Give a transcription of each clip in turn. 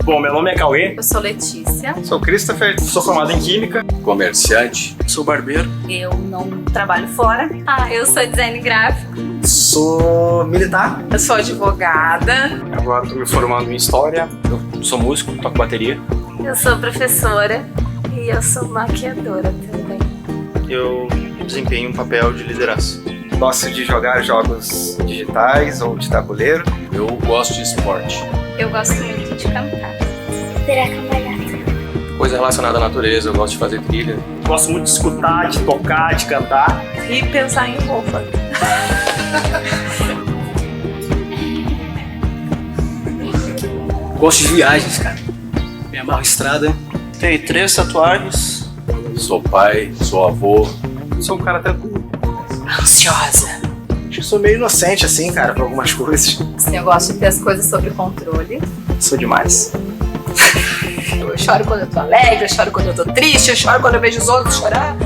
Bom, meu nome é Cauê. Eu sou Letícia. Sou Christopher. Sou formado em Química. Comerciante. Sou barbeiro. Eu não trabalho fora. Eu sou design gráfico. Sou militar. Eu sou advogada. Agora estou me formando em História. Eu sou músico, toco bateria. Eu sou professora e eu sou maquiadora também. Eu desempenho um papel de liderança. Gosto de jogar jogos digitais ou de tabuleiro. Eu gosto de esporte. Eu gosto muito de cantar. Virar cambalhota. Coisa relacionada à natureza, eu gosto de fazer trilha. Gosto muito de escutar, de tocar, de cantar. E pensar em roupa. Gosto de viagens, cara. Me amarro em estrada. Tenho 3 tatuagens. Sou pai, sou avô. Sou um cara tranquilo. Ansiosa. Acho que sou meio inocente, assim, cara, pra algumas coisas. Sim, eu gosto de ter as coisas sob controle. Sou demais. Eu choro quando eu tô alegre, eu choro quando eu tô triste, eu choro quando eu vejo os outros chorar.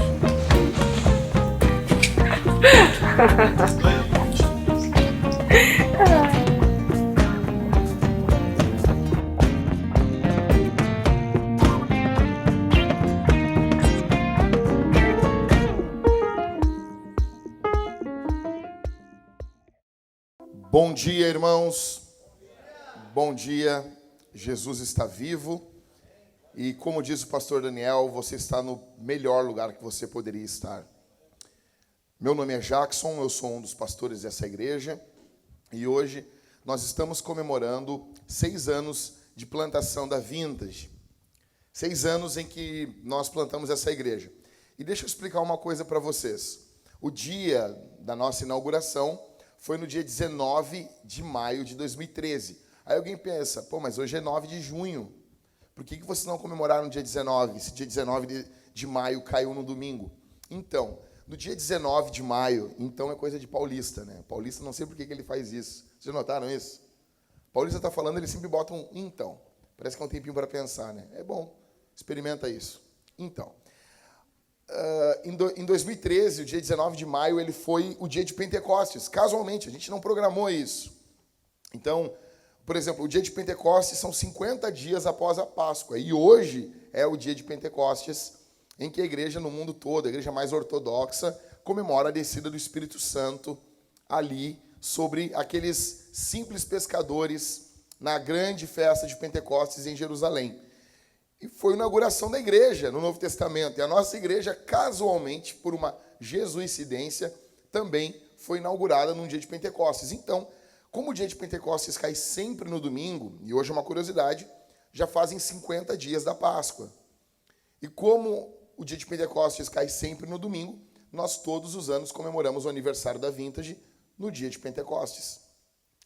Bom dia, irmãos. Bom dia. Jesus está vivo. E como diz o pastor Daniel, você está no melhor lugar que você poderia estar. Meu nome é Jackson, eu sou um dos pastores dessa igreja. E hoje nós estamos comemorando 6 anos de plantação da Vintage. 6 anos em que nós plantamos essa igreja. E deixa eu explicar uma coisa para vocês. O dia da nossa inauguração foi no dia 19 de maio de 2013. Aí alguém pensa, mas hoje é 9 de junho. Por que vocês não comemoraram no dia 19? Esse dia 19 de maio caiu no domingo. Então, no dia 19 de maio, então é coisa de paulista, né? Paulista, não sei por que ele faz isso. Vocês já notaram isso? Paulista está falando, ele sempre bota um então. Parece que é um tempinho para pensar, né? É bom, experimenta isso. Então, em 2013, o dia 19 de maio, ele foi o dia de Pentecostes. Casualmente, a gente não programou isso. Então, por exemplo, o dia de Pentecostes são 50 dias após a Páscoa. E hoje é o dia de Pentecostes, em que a igreja no mundo todo, a igreja mais ortodoxa, comemora a descida do Espírito Santo ali sobre aqueles simples pescadores na grande festa de Pentecostes em Jerusalém. E foi a inauguração da igreja no Novo Testamento. E a nossa igreja, casualmente, por uma jesuicidência, também foi inaugurada num dia de Pentecostes. Então, como o dia de Pentecostes cai sempre no domingo, e hoje é uma curiosidade, já fazem 50 dias da Páscoa. E como o dia de Pentecostes cai sempre no domingo, nós todos os anos comemoramos o aniversário da Vintage no dia de Pentecostes.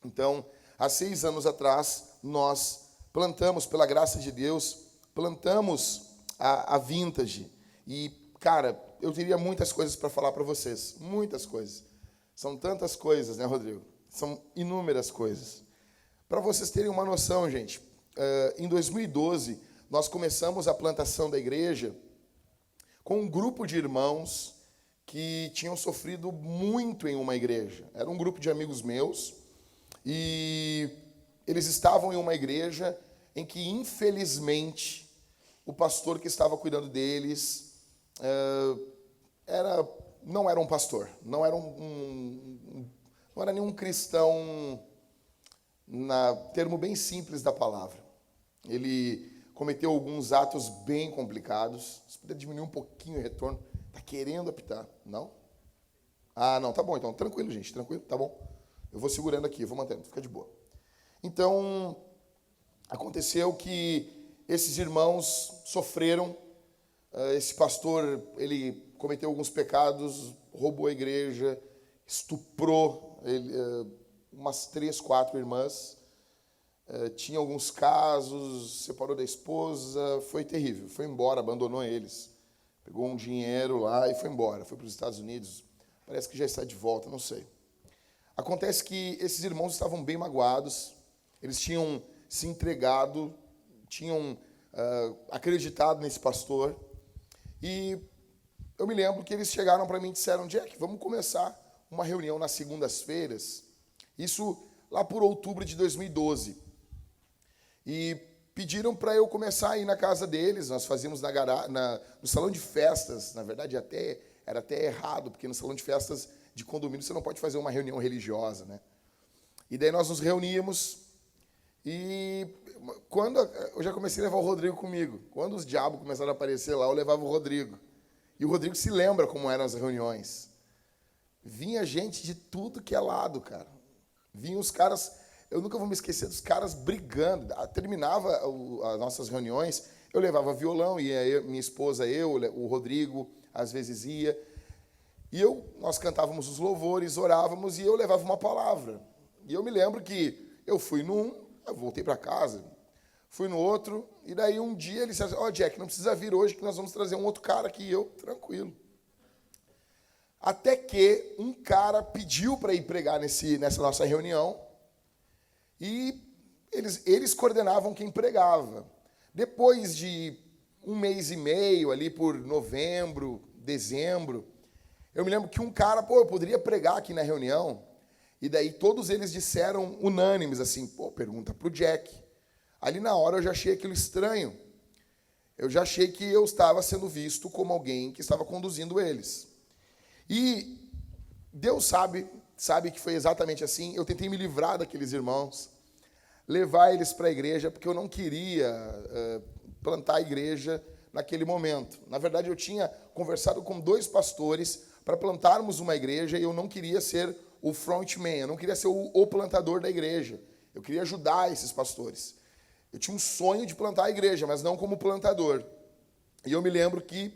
Então, há 6 anos atrás, nós plantamos, pela graça de Deus, plantamos a Vintage. E, cara, eu teria muitas coisas para falar para vocês. Muitas coisas. São tantas coisas, né, Rodrigo? São inúmeras coisas. Para vocês terem uma noção, gente, em 2012, nós começamos a plantação da igreja com um grupo de irmãos que tinham sofrido muito em uma igreja. Era um grupo de amigos meus e eles estavam em uma igreja em que, infelizmente, o pastor que estava cuidando deles não era um pastor, não era não era nenhum cristão, na termo bem simples da palavra. Ele cometeu alguns atos bem complicados. Se puder diminuir um pouquinho o retorno. Está querendo apitar? Não? Ah, não, tá bom. Então, tranquilo, gente, tranquilo, tá bom. Eu vou segurando aqui, eu vou mantendo, fica de boa. Então, aconteceu que esses irmãos sofreram. Esse pastor, ele cometeu alguns pecados, roubou a igreja, estuprou umas 3, 4 irmãs, tinha alguns casos, separou da esposa, foi terrível, foi embora, abandonou eles, pegou um dinheiro lá e foi embora, foi para os Estados Unidos, parece que já está de volta, não sei. Acontece que esses irmãos estavam bem magoados, eles tinham se entregado, tinham acreditado nesse pastor, e eu me lembro que eles chegaram para mim e disseram, Jack, vamos começar uma reunião nas segundas-feiras. Isso lá por outubro de 2012. E pediram para eu começar a ir na casa deles. Nós fazíamos no salão de festas. Na verdade, era até errado, porque no salão de festas de condomínio você não pode fazer uma reunião religiosa, né? E daí nós nos reuníamos. E quando eu já comecei a levar o Rodrigo comigo. Quando os diabos começaram a aparecer lá, eu levava o Rodrigo. E o Rodrigo se lembra como eram as reuniões. Vinha gente de tudo que é lado, cara. Vinham os caras, eu nunca vou me esquecer dos caras brigando. Terminava as nossas reuniões, eu levava violão, ia minha esposa, o Rodrigo, às vezes ia. E nós cantávamos os louvores, orávamos, e eu levava uma palavra. E eu me lembro que eu fui num, eu voltei para casa, fui no outro, e daí um dia ele disse assim, Jack, não precisa vir hoje, que nós vamos trazer um outro cara aqui. E eu, tranquilo. Até que um cara pediu para ir pregar nessa nossa reunião, e eles coordenavam quem pregava. Depois de um mês e meio, ali por novembro, dezembro, eu me lembro que um cara, eu poderia pregar aqui na reunião, e daí todos eles disseram unânimes, assim, pergunta para o Jack. Ali na hora eu já achei aquilo estranho. Eu já achei que eu estava sendo visto como alguém que estava conduzindo eles. E Deus sabe que foi exatamente assim. Eu tentei me livrar daqueles irmãos, levar eles para a igreja, porque eu não queria plantar a igreja naquele momento. Na verdade, eu tinha conversado com 2 pastores para plantarmos uma igreja, e eu não queria ser o frontman, eu não queria ser o plantador da igreja. Eu queria ajudar esses pastores. Eu tinha um sonho de plantar a igreja, mas não como plantador. E eu me lembro que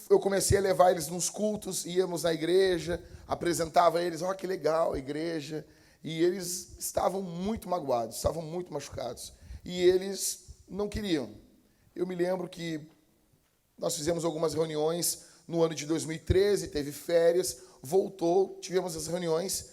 eu comecei a levar eles nos cultos, íamos na igreja, apresentava eles, que legal a igreja. E eles estavam muito magoados, estavam muito machucados. E eles não queriam. Eu me lembro que nós fizemos algumas reuniões no ano de 2013, teve férias, voltou, tivemos as reuniões,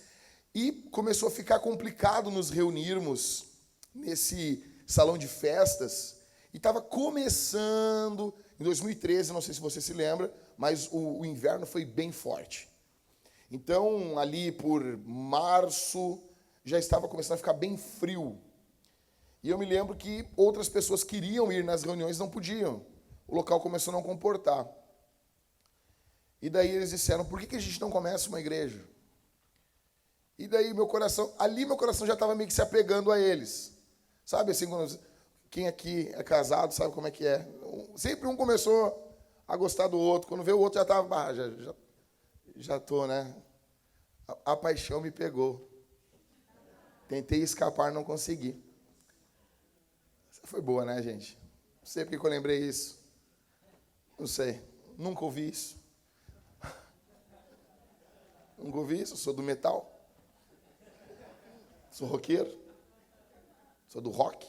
e começou a ficar complicado nos reunirmos nesse salão de festas. E estava começando, em 2013, não sei se você se lembra, mas o inverno foi bem forte. Então, ali por março, já estava começando a ficar bem frio. E eu me lembro que outras pessoas queriam ir nas reuniões, não podiam. O local começou a não comportar. E daí eles disseram, por que a gente não começa uma igreja? E daí meu coração já estava meio que se apegando a eles. Sabe assim, quem aqui é casado sabe como é que é. Sempre um começou a gostar do outro. Quando vê o outro já estava, já estou, né? A paixão me pegou. Tentei escapar, não consegui. Essa foi boa, né, gente? Não sei porque que eu lembrei isso. Não sei. Nunca ouvi isso. Nunca ouvi isso. Eu sou do metal. Sou roqueiro. Sou do rock.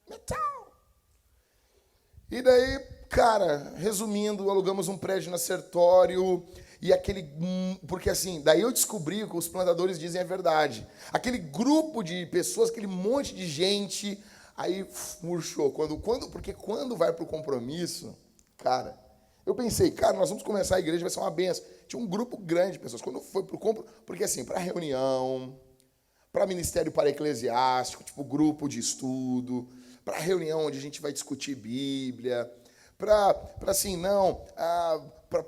Metal. E daí, cara, resumindo, alugamos um prédio na Sertório. E porque assim, daí eu descobri que os plantadores dizem a verdade. Aquele grupo de pessoas, aquele monte de gente, aí murchou. Porque quando vai para o compromisso, cara, eu pensei, nós vamos começar a igreja, vai ser uma benção. Tinha um grupo grande de pessoas. Quando foi para o compromisso, porque assim, para reunião, para ministério para-eclesiástico, tipo grupo de estudo, para reunião onde a gente vai discutir Bíblia, para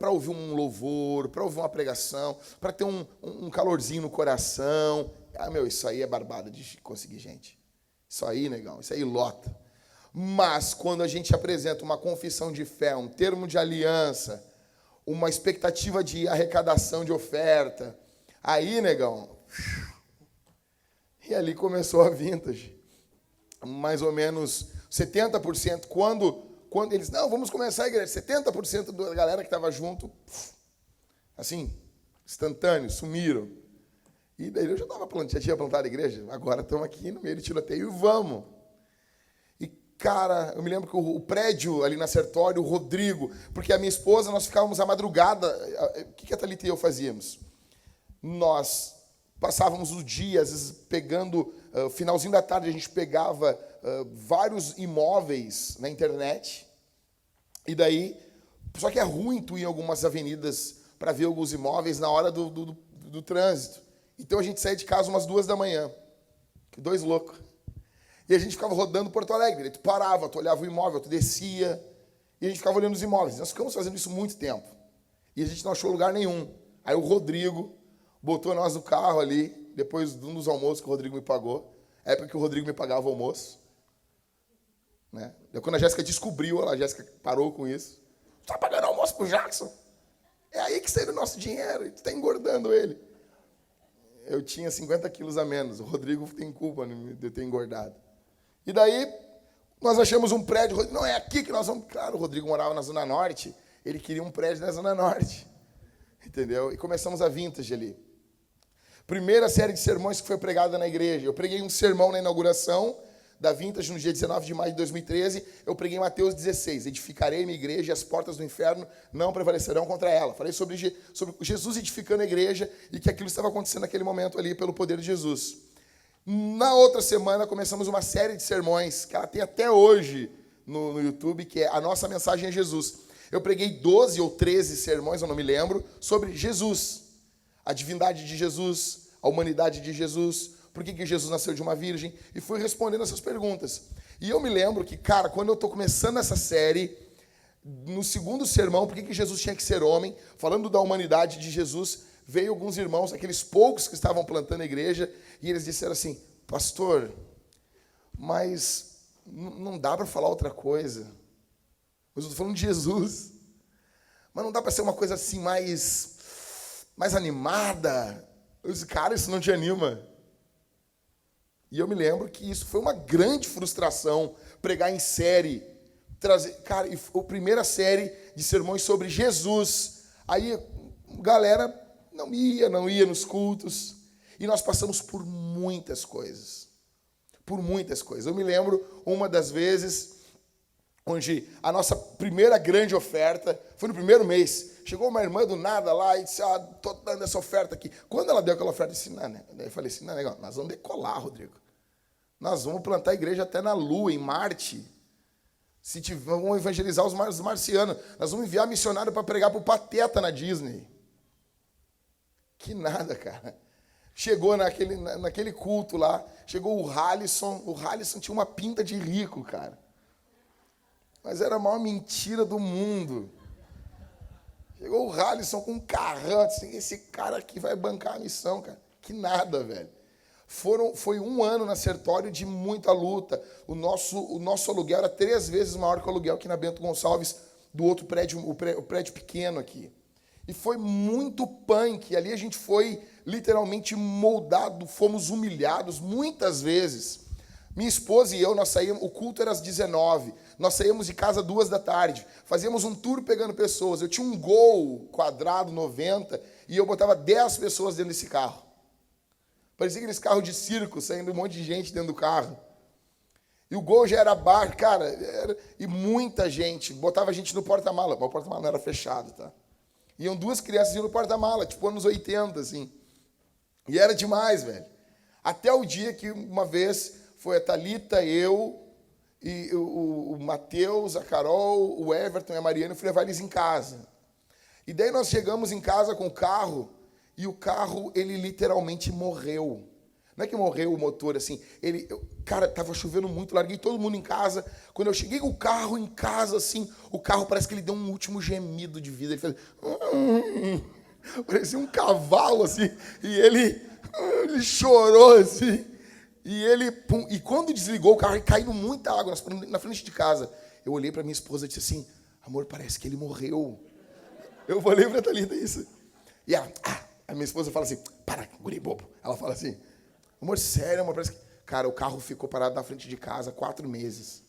ouvir um louvor, para ouvir uma pregação, para ter um calorzinho no coração. Isso aí é barbada de conseguir gente. Isso aí, negão, isso aí lota. Mas quando a gente apresenta uma confissão de fé, um termo de aliança, uma expectativa de arrecadação de oferta, aí, negão, e ali começou a Vintage. Mais ou menos 70%, quando eles, vamos começar a igreja, 70% da galera que estava junto, assim, instantâneo, sumiram. E daí eu já tinha plantado a igreja, agora estamos aqui no meio do tiroteio e vamos. E, cara, eu me lembro que o prédio ali na Sertório, o Rodrigo, porque a minha esposa, nós ficávamos à madrugada, o que a Thalita e eu fazíamos? Nós passávamos o dia, às vezes, pegando, finalzinho da tarde, a gente pegava vários imóveis na internet, e daí, só que é ruim tu ir em algumas avenidas para ver alguns imóveis na hora do trânsito. Então a gente saía de casa umas 2 da manhã. Que dois loucos. E a gente ficava rodando Porto Alegre. Tu parava, tu olhava o imóvel, tu descia. E a gente ficava olhando os imóveis. Nós ficamos fazendo isso muito tempo. E a gente não achou lugar nenhum. Aí o Rodrigo botou nós no carro ali, depois de um dos almoços que o Rodrigo me pagou. É porque o Rodrigo me pagava o almoço. Né? E quando a Jéssica descobriu, a Jéssica parou com isso. Tu tá pagando almoço pro Jackson? É aí que saiu o nosso dinheiro. E tu tá engordando ele. Eu tinha 50 quilos a menos. O Rodrigo tem culpa de eu ter engordado. E daí, nós achamos um prédio. Não, é aqui que nós vamos. Claro, o Rodrigo morava na Zona Norte. Ele queria um prédio na Zona Norte. Entendeu? E começamos a Vintage ali. Primeira série de sermões que foi pregada na igreja. Eu preguei um sermão na inauguração da Vintage no dia 19 de maio de 2013. Eu preguei Mateus 16. Edificarei minha igreja e as portas do inferno não prevalecerão contra ela. Falei sobre Jesus edificando a igreja e que aquilo estava acontecendo naquele momento ali pelo poder de Jesus. Na outra semana começamos uma série de sermões que ela tem até hoje no YouTube, que é A Nossa Mensagem é Jesus. Eu preguei 12 ou 13 sermões, eu não me lembro, sobre Jesus. A divindade de Jesus, a humanidade de Jesus, por que Jesus nasceu de uma virgem, e fui respondendo essas perguntas. E eu me lembro que, cara, quando eu estou começando essa série, no segundo sermão, por que Jesus tinha que ser homem, falando da humanidade de Jesus, veio alguns irmãos, aqueles poucos que estavam plantando a igreja, e eles disseram assim, pastor, mas não dá para falar outra coisa. Mas eu estou falando de Jesus. Mas não dá para ser uma coisa assim mais animada. Eu disse, cara, isso não te anima. E eu me lembro que isso foi uma grande frustração, pregar em série, trazer, cara, e foi a primeira série de sermões sobre Jesus. Aí a galera não ia nos cultos, e nós passamos por muitas coisas. Por muitas coisas. Eu me lembro uma das vezes onde a nossa primeira grande oferta foi no primeiro mês. Chegou uma irmã do nada lá e disse, estou dando essa oferta aqui. Quando ela deu aquela oferta, eu disse, daí eu falei assim, não, negão, nós vamos decolar, Rodrigo. Nós vamos plantar a igreja até na Lua, em Marte. Vamos evangelizar os marcianos. Nós vamos enviar missionário para pregar para o Pateta na Disney. Que nada, cara. Chegou naquele culto lá, chegou o Halisson. O Halisson tinha uma pinta de rico, cara. Mas era a maior mentira do mundo. Chegou o Halisson com um carrão, assim, esse cara aqui vai bancar a missão, cara. Que nada, velho. Foi um ano na Sertório de muita luta. O nosso aluguel era 3 vezes maior que o aluguel aqui na Bento Gonçalves, do outro prédio, o prédio pequeno aqui. E foi muito punk. Ali a gente foi literalmente moldado, fomos humilhados muitas vezes. Minha esposa e eu, nós saímos, o culto era às 19h, nós saímos de casa 2h, fazíamos um tour pegando pessoas. Eu tinha um Gol quadrado 90 e eu botava 10 pessoas dentro desse carro. Parecia aqueles carros de circo, saindo um monte de gente dentro do carro. E o Gol já era baixo, cara, e muita gente. Botava a gente no porta-mala, mas o porta-mala não era fechado, tá? Iam 2 crianças no porta-mala, tipo anos 80, assim. E era demais, velho. Até o dia que uma vez foi a Thalita, eu, e o Matheus, a Carol, o Everton e a Mariana, eu fui levar eles em casa. E daí nós chegamos em casa com o carro, e o carro, ele literalmente morreu. Não é que morreu o motor, assim. Cara, tava chovendo muito, larguei todo mundo em casa. Quando eu cheguei com o carro em casa, assim, o carro parece que ele deu um último gemido de vida. Ele fez... parecia um cavalo, assim. E ele chorou, assim. E quando desligou o carro, ele caiu muita água na frente de casa. Eu olhei para minha esposa e disse assim, amor, parece que ele morreu. Eu falei para a Thalita isso. E ela, a minha esposa fala assim, para, guri bobo. Ela fala assim, amor, sério, amor, parece que... Cara, o carro ficou parado na frente de casa 4 meses.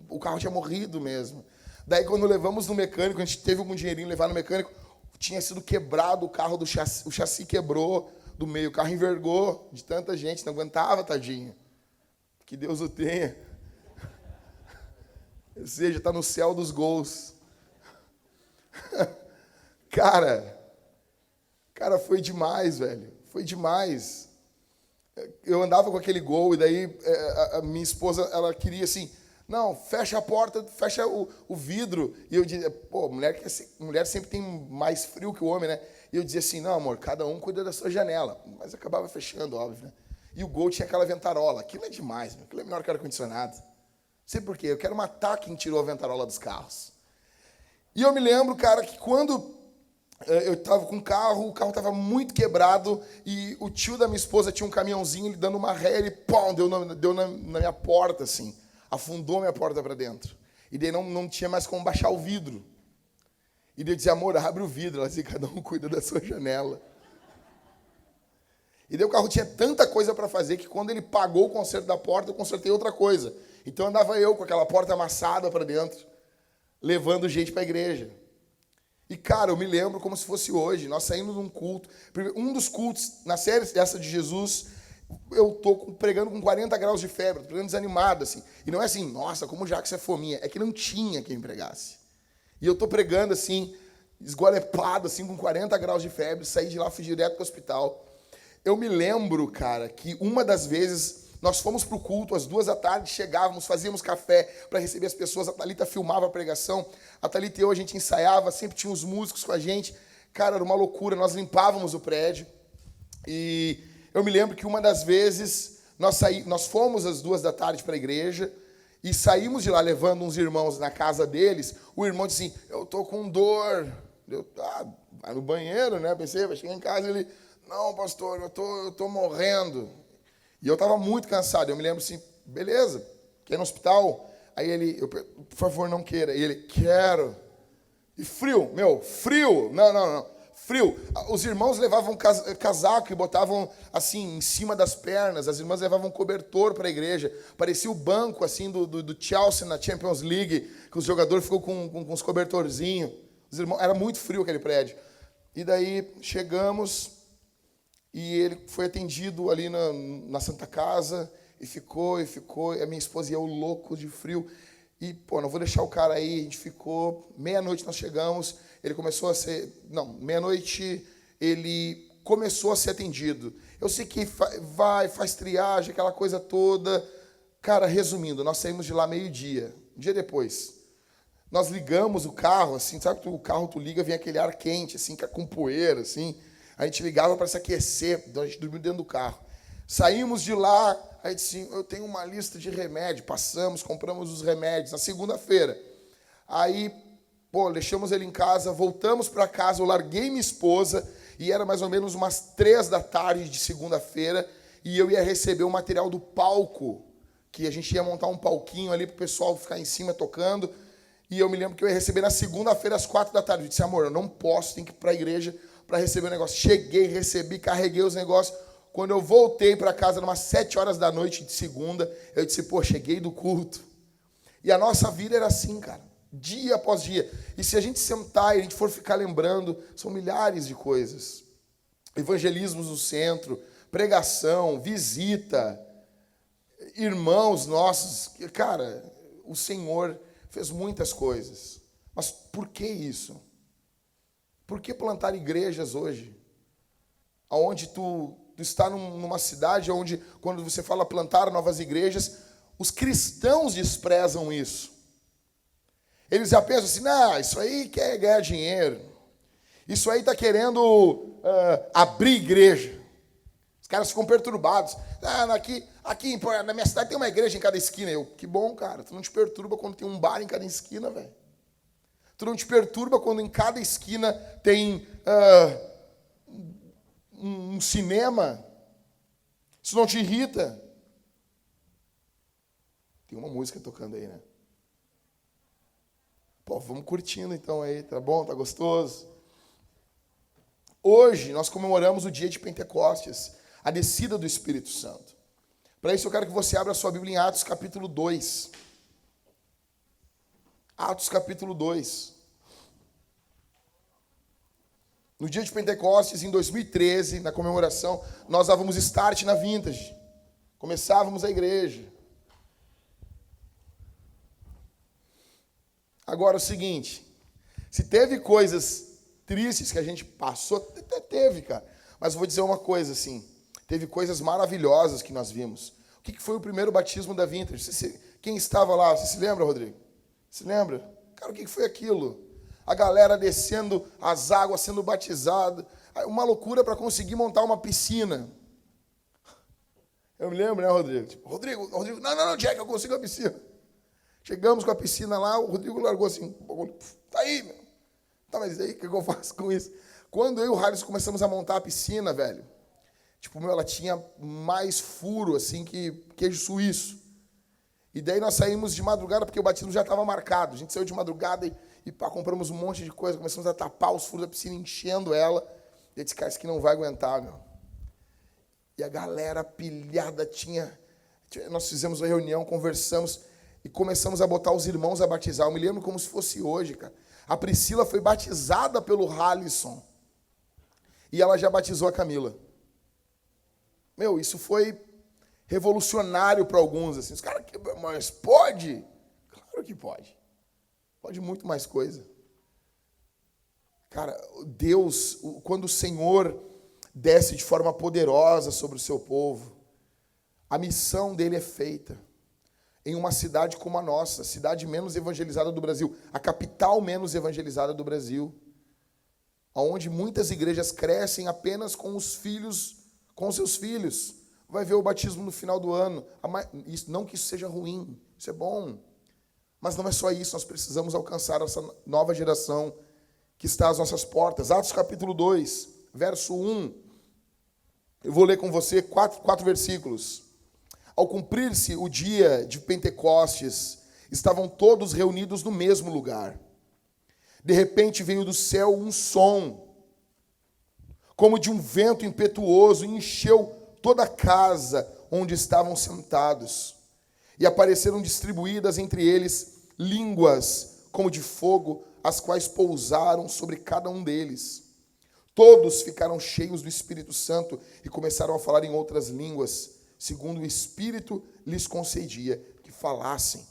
O carro tinha morrido mesmo. Daí, quando levamos no mecânico, a gente teve algum dinheirinho levar no mecânico, tinha sido quebrado o carro do chassi, o chassi quebrou do meio, o carro envergou de tanta gente, não aguentava, tadinho. Que Deus o tenha. Ou seja, está no céu dos gols. Cara, foi demais, velho. Foi demais. Eu andava com aquele Gol e daí a minha esposa, ela queria assim, não, fecha a porta, fecha o vidro. E eu dizia, pô, mulher sempre tem mais frio que o homem, né? E eu dizia assim, não, amor, cada um cuida da sua janela. Mas acabava fechando, óbvio, né? E o Gol tinha aquela ventarola. Aquilo é demais, meu. Aquilo é melhor que ar-condicionado. Não sei por quê. Eu quero matar quem tirou a ventarola dos carros. E eu me lembro, cara, que quando eu estava com o carro estava muito quebrado e o tio da minha esposa tinha um caminhãozinho, ele dando uma ré, ele pum, deu na minha porta, assim. Afundou a minha porta para dentro. E daí não tinha mais como baixar o vidro. E daí eu dizia, amor, abre o vidro. Ela dizia, cada um cuida da sua janela. E daí o carro tinha tanta coisa para fazer que quando ele pagou o conserto da porta, eu consertei outra coisa. Então andava eu com aquela porta amassada para dentro, levando gente para a igreja. E, cara, eu me lembro como se fosse hoje. Nós saímos de um culto. Um dos cultos, na série dessa de Jesus, eu tô pregando com 40 graus de febre, pregando desanimado, assim. E não é assim, nossa, como já que você é fominha. É que não tinha quem pregasse. E eu tô pregando, assim, esgolepado, assim, com 40 graus de febre. Saí de lá, fui direto para o hospital. Eu me lembro, cara, que uma das vezes nós fomos para o culto, às 14h, chegávamos, fazíamos café para receber as pessoas, a Thalita filmava a pregação, a Thalita e eu, a gente ensaiava, sempre tinha uns músicos com a gente, cara, era uma loucura, nós limpávamos o prédio, e eu me lembro que uma das vezes nós fomos às 14h para a igreja, e saímos de lá levando uns irmãos na casa deles, o irmão disse assim, eu tô com dor, vai no banheiro, né, pensei, vai chegar em casa, ele, não, pastor, eu tô morrendo. E eu estava muito cansado. Eu me lembro assim, beleza, quer ir no hospital? Aí ele, por favor, não queira. E ele, quero. E frio, frio. Não. Frio. Os irmãos levavam casaco e botavam assim em cima das pernas. As irmãs levavam cobertor para a igreja. Parecia o banco assim do Chelsea na Champions League, que os jogadores ficou com os cobertorzinhos. Os irmãos, era muito frio aquele prédio. E daí chegamos... E ele foi atendido ali na Santa Casa, e ficou, e a minha esposa e eu louco de frio. E, não vou deixar o cara aí, a gente ficou, meia-noite nós chegamos, ele começou a ser, meia-noite ele começou a ser atendido. Eu sei que faz triagem, aquela coisa toda. Cara, resumindo, nós saímos de lá meio-dia, um dia depois. Nós ligamos o carro, assim, sabe que o carro tu liga, vem aquele ar quente, assim, com poeira, assim. A gente ligava para se aquecer, então a gente dormiu dentro do carro. Saímos de lá, aí disse, eu tenho uma lista de remédio, passamos, compramos os remédios, na segunda-feira. Aí, deixamos ele em casa, voltamos para casa, eu larguei minha esposa, e era mais ou menos umas 15h de segunda-feira, e eu ia receber o material do palco, que a gente ia montar um palquinho ali para o pessoal ficar em cima tocando, e eu me lembro que eu ia receber na segunda-feira às 16h. Eu disse, amor, eu não posso, tenho que ir para a igreja, para receber o negócio. Cheguei, recebi, carreguei os negócios. Quando eu voltei para casa, umas 7h da noite de segunda, eu disse, cheguei do culto. E a nossa vida era assim, cara, dia após dia. E se a gente sentar e a gente for ficar lembrando, são milhares de coisas. Evangelismos no centro, pregação, visita, irmãos nossos. Cara, o Senhor fez muitas coisas. Mas por que isso? Por que plantar igrejas hoje? Onde tu está numa cidade onde, quando você fala plantar novas igrejas, os cristãos desprezam isso. Eles já pensam assim, isso aí quer ganhar dinheiro. Isso aí está querendo abrir igreja. Os caras ficam perturbados. Aqui na minha cidade tem uma igreja em cada esquina. Que bom, cara. Tu não te perturba quando tem um bar em cada esquina, velho. Tu não te perturba quando em cada esquina tem um cinema? Isso não te irrita? Tem uma música tocando aí, né? Vamos curtindo então aí, tá bom? Tá gostoso? Hoje nós comemoramos o dia de Pentecostes, a descida do Espírito Santo. Para isso eu quero que você abra a sua Bíblia em Atos capítulo 2. Atos capítulo 2. No dia de Pentecostes, em 2013, na comemoração, nós dávamos start na Vintage. Começávamos a igreja. Agora é o seguinte, se teve coisas tristes que a gente passou, até teve, cara. Mas eu vou dizer uma coisa assim, teve coisas maravilhosas que nós vimos. O que foi o primeiro batismo da Vintage? Quem estava lá? Você se lembra, Rodrigo? Se lembra? Cara, o que foi aquilo? A galera descendo, as águas sendo batizadas. Uma loucura para conseguir montar uma piscina. Eu me lembro, né, Rodrigo? Tipo, Rodrigo, não, Jack, eu consigo a piscina. Chegamos com a piscina lá, o Rodrigo largou assim, tá aí, meu. Tá, mas aí, o que eu faço com isso? Quando eu e o Harris começamos a montar a piscina, velho, tipo, ela tinha mais furo, assim, que queijo suíço. E daí nós saímos de madrugada, porque o batismo já estava marcado. A gente saiu de madrugada e compramos um monte de coisa, começamos a tapar os furos da piscina, enchendo ela. E eu disse, cara, isso aqui não vai aguentar, meu. E a galera pilhada nós fizemos uma reunião, conversamos e começamos a botar os irmãos a batizar. Eu me lembro como se fosse hoje, cara. A Priscila foi batizada pelo Halisson. E ela já batizou a Camila. Meu, isso foi revolucionário para alguns. Assim. Os caras, mas pode? Claro que pode. Pode muito mais coisa. Cara, Deus, quando o Senhor desce de forma poderosa sobre o seu povo, a missão dele é feita em uma cidade como a nossa, a cidade menos evangelizada do Brasil, a capital menos evangelizada do Brasil, onde muitas igrejas crescem apenas com os filhos, com seus filhos. Vai ver o batismo no final do ano. Não que isso seja ruim, isso é bom. Mas não é só isso, nós precisamos alcançar essa nova geração que está às nossas portas. Atos capítulo 2, verso 1. Eu vou ler com você quatro versículos. Ao cumprir-se o dia de Pentecostes, estavam todos reunidos no mesmo lugar. De repente veio do céu um som, como de um vento impetuoso, e encheu toda a casa onde estavam sentados. E apareceram distribuídas entre eles línguas como de fogo, as quais pousaram sobre cada um deles. Todos ficaram cheios do Espírito Santo e começaram a falar em outras línguas, segundo o Espírito lhes concedia que falassem.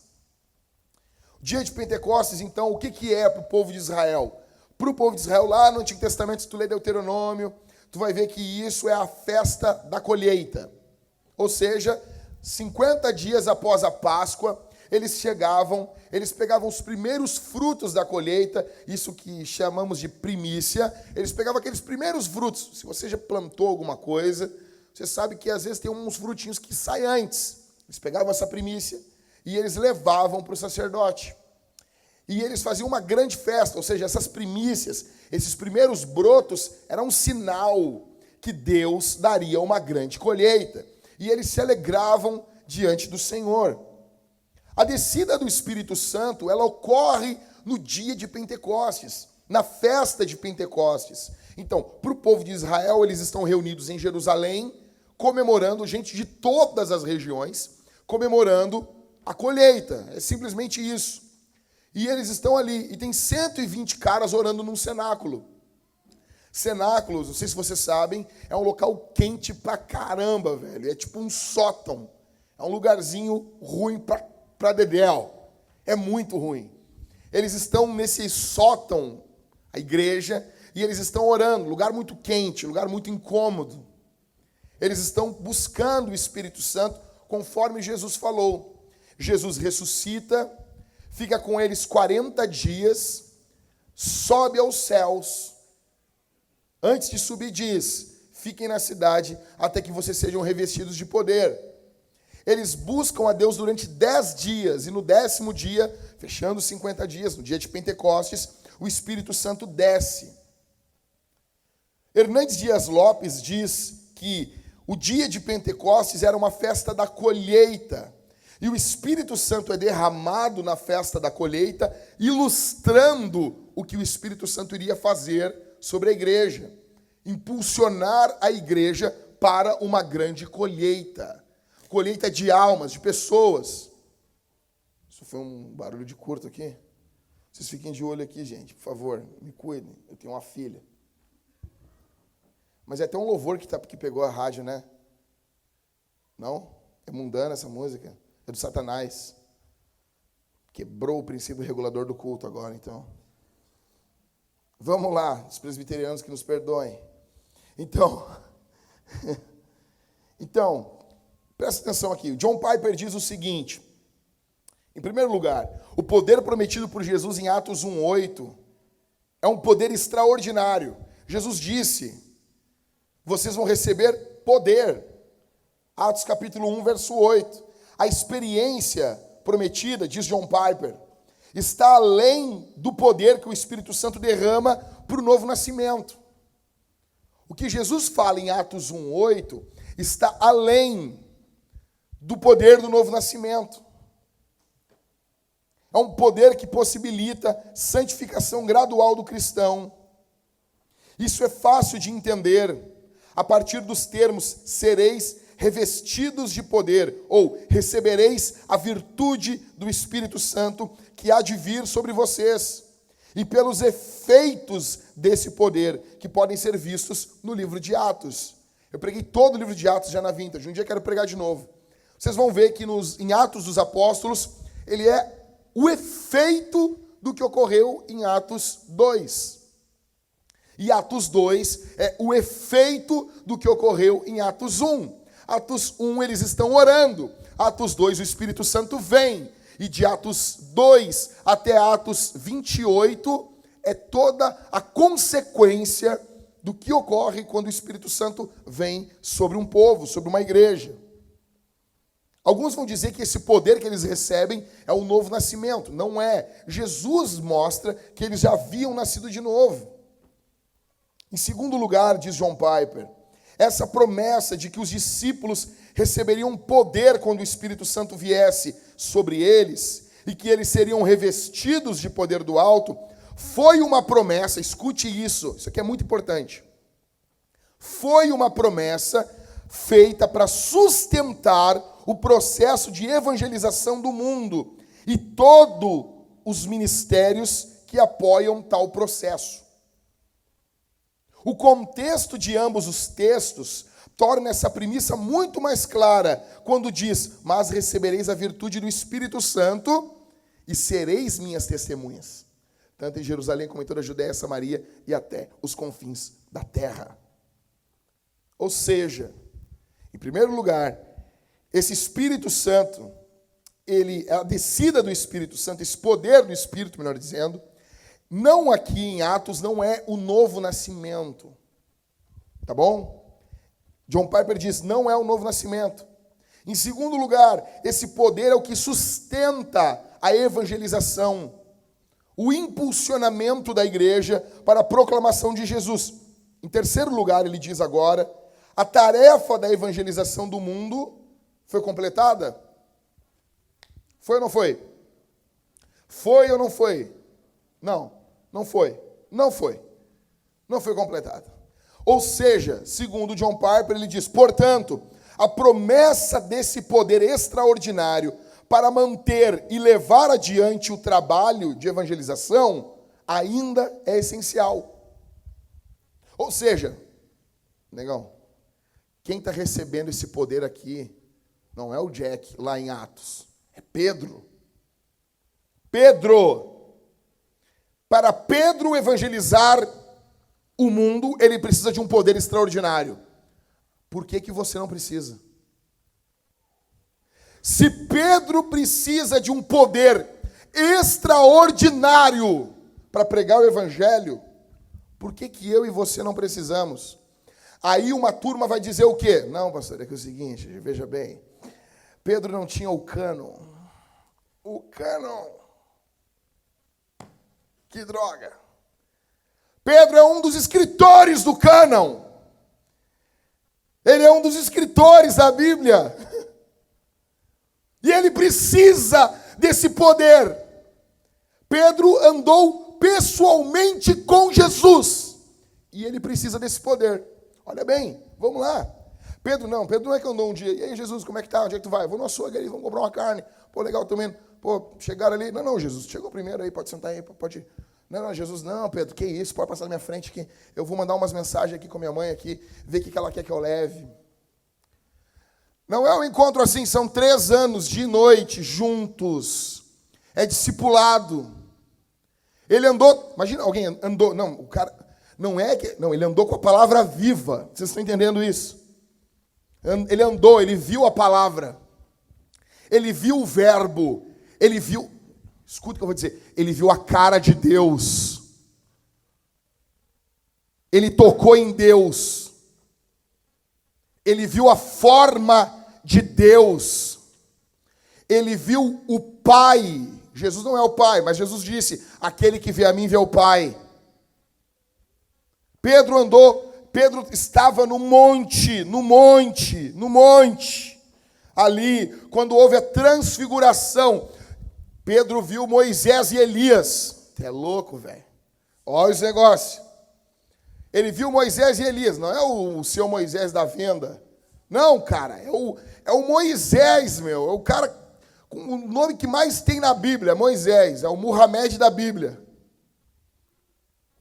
O dia de Pentecostes, então, o que é para o povo de Israel? Para o povo de Israel, lá no Antigo Testamento, se tu ler Deuteronômio, tu vai ver que isso é a festa da colheita. Ou seja, 50 dias após a Páscoa, eles chegavam, eles pegavam os primeiros frutos da colheita, isso que chamamos de primícia, eles pegavam aqueles primeiros frutos. Se você já plantou alguma coisa, você sabe que às vezes tem uns frutinhos que saem antes. Eles pegavam essa primícia e eles levavam para o sacerdote. E eles faziam uma grande festa, ou seja, essas primícias, esses primeiros brotos, eram um sinal que Deus daria uma grande colheita. E eles se alegravam diante do Senhor. A descida do Espírito Santo, ela ocorre no dia de Pentecostes, na festa de Pentecostes. Então, para o povo de Israel, eles estão reunidos em Jerusalém, comemorando, gente de todas as regiões, comemorando a colheita. É simplesmente isso. E eles estão ali, e tem 120 caras orando num cenáculo. Cenáculos, não sei se vocês sabem, é um local quente pra caramba, velho. É tipo um sótão. É um lugarzinho ruim pra dedéu. É muito ruim. Eles estão nesse sótão, a igreja, e eles estão orando. Lugar muito quente, lugar muito incômodo. Eles estão buscando o Espírito Santo, conforme Jesus falou. Jesus ressuscita, fica com eles 40 dias, sobe aos céus. Antes de subir, diz: fiquem na cidade até que vocês sejam revestidos de poder. Eles buscam a Deus durante 10 dias, e no 10º dia, fechando os 50 dias, no dia de Pentecostes, o Espírito Santo desce. Hernandes Dias Lopes diz que o dia de Pentecostes era uma festa da colheita, e o Espírito Santo é derramado na festa da colheita, ilustrando o que o Espírito Santo iria fazer sobre a igreja, impulsionar a igreja para uma grande colheita de almas, de pessoas. Isso foi um barulho de curto aqui. Vocês fiquem de olho aqui, gente, por favor, me cuidem, eu tenho uma filha. Mas é até um louvor que pegou a rádio, né? Não? É mundana essa música. É do Satanás. Quebrou o princípio regulador do culto agora, então. Vamos lá, os presbiterianos que nos perdoem. Então, presta atenção aqui. O John Piper diz o seguinte: em primeiro lugar, o poder prometido por Jesus em Atos 1:8 é um poder extraordinário. Jesus disse: vocês vão receber poder. Atos capítulo 1, verso 8. A experiência prometida, diz John Piper, está além do poder que o Espírito Santo derrama para o novo nascimento. O que Jesus fala em Atos 1, 8 está além do poder do novo nascimento. É um poder que possibilita santificação gradual do cristão. Isso é fácil de entender a partir dos termos sereis revestidos de poder ou recebereis a virtude do Espírito Santo que há de vir sobre vocês e pelos efeitos desse poder que podem ser vistos no livro de Atos. Eu preguei todo o livro de Atos já na Vintage, um dia eu quero pregar de novo. Vocês vão ver que em Atos dos Apóstolos, ele é o efeito do que ocorreu em Atos 2. E Atos 2 é o efeito do que ocorreu em Atos 1. Atos 1 eles estão orando. Atos 2 o Espírito Santo vem. E de Atos 2 até Atos 28 é toda a consequência do que ocorre quando o Espírito Santo vem sobre um povo, sobre uma igreja. Alguns vão dizer que esse poder que eles recebem é o novo nascimento. Não é. Jesus mostra que eles já haviam nascido de novo. Em segundo lugar, diz John Piper, essa promessa de que os discípulos receberiam poder quando o Espírito Santo viesse sobre eles e que eles seriam revestidos de poder do alto, foi uma promessa, escute isso aqui é muito importante. Foi uma promessa feita para sustentar o processo de evangelização do mundo e todos os ministérios que apoiam tal processo. O contexto de ambos os textos torna essa premissa muito mais clara quando diz: mas recebereis a virtude do Espírito Santo e sereis minhas testemunhas, tanto em Jerusalém como em toda a Judéia, Samaria e até os confins da terra. Ou seja, em primeiro lugar, esse Espírito Santo, a descida do Espírito Santo, esse poder do Espírito, melhor dizendo, não aqui em Atos, não é o novo nascimento. Tá bom? John Piper diz, não é o novo nascimento. Em segundo lugar, esse poder é o que sustenta a evangelização, o impulsionamento da igreja para a proclamação de Jesus. Em terceiro lugar, ele diz agora, a tarefa da evangelização do mundo foi completada? Foi ou não foi? Foi ou não foi? Não, não foi. Não foi. Não foi completada. Ou seja, segundo John Piper, ele diz, portanto, a promessa desse poder extraordinário para manter e levar adiante o trabalho de evangelização ainda é essencial. Ou seja, negão, quem está recebendo esse poder aqui não é o Jack lá em Atos, é Pedro. Pedro. Para Pedro evangelizar o mundo, ele precisa de um poder extraordinário. Por que você não precisa? Se Pedro precisa de um poder extraordinário para pregar o evangelho, por que eu e você não precisamos? Aí uma turma vai dizer o quê? Não, pastor, é que é o seguinte, veja bem. Pedro não tinha o cânon. O cânon. Que droga. Pedro é um dos escritores do cânon. Ele é um dos escritores da Bíblia. E ele precisa desse poder. Pedro andou pessoalmente com Jesus. E ele precisa desse poder. Olha bem, vamos lá. Pedro não é que andou um dia. E aí, Jesus, como é que tá? Onde é que tu vai? Vou no açougue ali, vamos comprar uma carne. Pô, legal também. Pô, chegaram ali. Não, Jesus, chegou primeiro aí, pode sentar aí, pode ir. Não, Jesus, não, Pedro, que isso? Pode passar na minha frente aqui. Eu vou mandar umas mensagens aqui com minha mãe aqui, ver o que ela quer que eu leve. Não é um encontro assim, são 3 anos de noite juntos. É discipulado. Ele andou, imagina, alguém andou, não, o cara, não é que, não, ele andou com a palavra viva. Vocês estão entendendo isso? Ele andou, ele viu a palavra. Ele viu o verbo. Ele viu, escuta o que eu vou dizer, ele viu a cara de Deus. Ele tocou em Deus. Ele viu a forma de Deus. Ele viu o Pai. Jesus não é o Pai, mas Jesus disse: aquele que vê a mim vê o Pai. Pedro estava no monte. Ali, quando houve a transfiguração, Pedro viu Moisés e Elias. É louco, velho. Olha os negócios. Ele viu Moisés e Elias. Não é o seu Moisés da venda. Não, cara. É o Moisés, meu. É o cara com o nome que mais tem na Bíblia. É Moisés. É o Muhammad da Bíblia.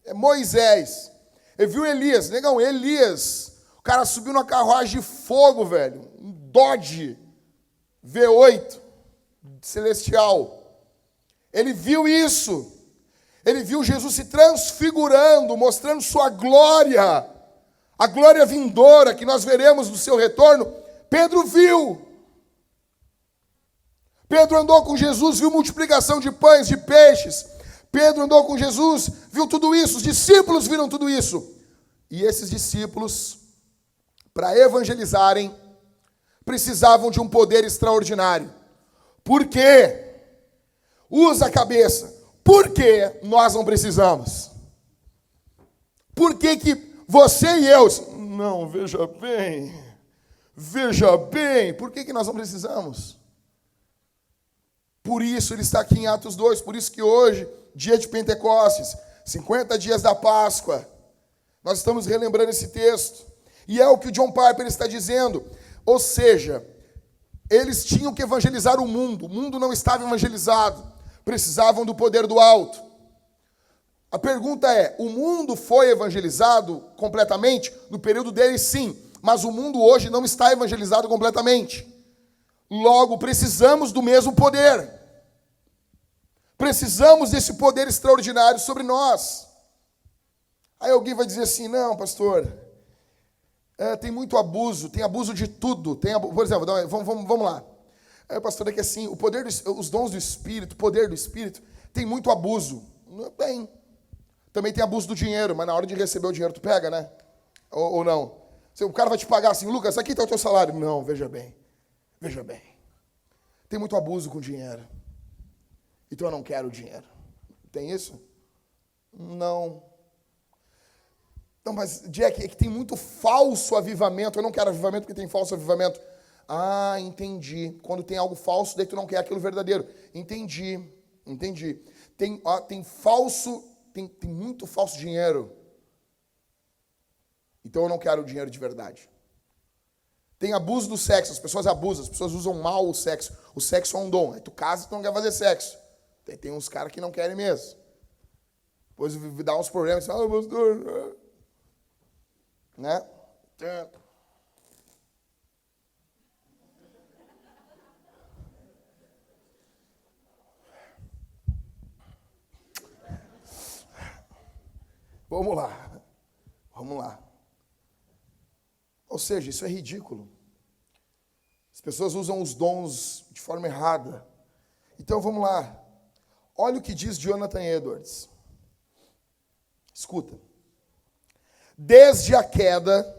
É Moisés. Ele viu Elias. Negão, Elias. O cara subiu numa carruagem de fogo, velho. Um Dodge V8 celestial. Ele viu isso. Ele viu Jesus se transfigurando, mostrando sua glória, a glória vindoura que nós veremos no seu retorno. Pedro viu. Pedro andou com Jesus, viu multiplicação de pães, de peixes. Pedro andou com Jesus, viu tudo isso. Os discípulos viram tudo isso. E esses discípulos, para evangelizarem, precisavam de um poder extraordinário. Por quê? Usa a cabeça. Por que nós não precisamos? Por que você e eu... Não, veja bem. Por que nós não precisamos? Por isso ele está aqui em Atos 2, por isso que hoje, dia de Pentecostes, 50 dias da Páscoa, nós estamos relembrando esse texto. E é o que o John Piper está dizendo. Ou seja, eles tinham que evangelizar o mundo não estava evangelizado. Precisavam do poder do alto. A pergunta é, o mundo foi evangelizado completamente? No período deles, sim. Mas o mundo hoje não está evangelizado completamente. Logo, precisamos do mesmo poder. Precisamos desse poder extraordinário sobre nós. Aí alguém vai dizer assim, não, pastor, tem muito abuso, tem abuso de tudo. Por exemplo, vamos lá. Pastor, é que assim, os dons do Espírito, o poder do Espírito, tem muito abuso. Tem. Também tem abuso do dinheiro, mas na hora de receber o dinheiro tu pega, né? Ou não? O cara vai te pagar assim, Lucas, aqui está o teu salário. Não, veja bem. Tem muito abuso com dinheiro. Então eu não quero dinheiro. Tem isso? Não, mas Jack, é que tem muito falso avivamento. Eu não quero avivamento porque tem falso avivamento. Ah, entendi. Quando tem algo falso, daí tu não quer aquilo verdadeiro. Entendi. Tem muito falso dinheiro. Então eu não quero dinheiro de verdade. Tem abuso do sexo, as pessoas abusam, as pessoas usam mal o sexo. O sexo é um dom. Aí tu casa e tu não quer fazer sexo. Tem uns caras que não querem mesmo. Depois dá uns problemas, pastor, né? Vamos lá. Ou seja, isso é ridículo. As pessoas usam os dons de forma errada. Então, vamos lá. Olha o que diz Jonathan Edwards. Escuta. Desde a queda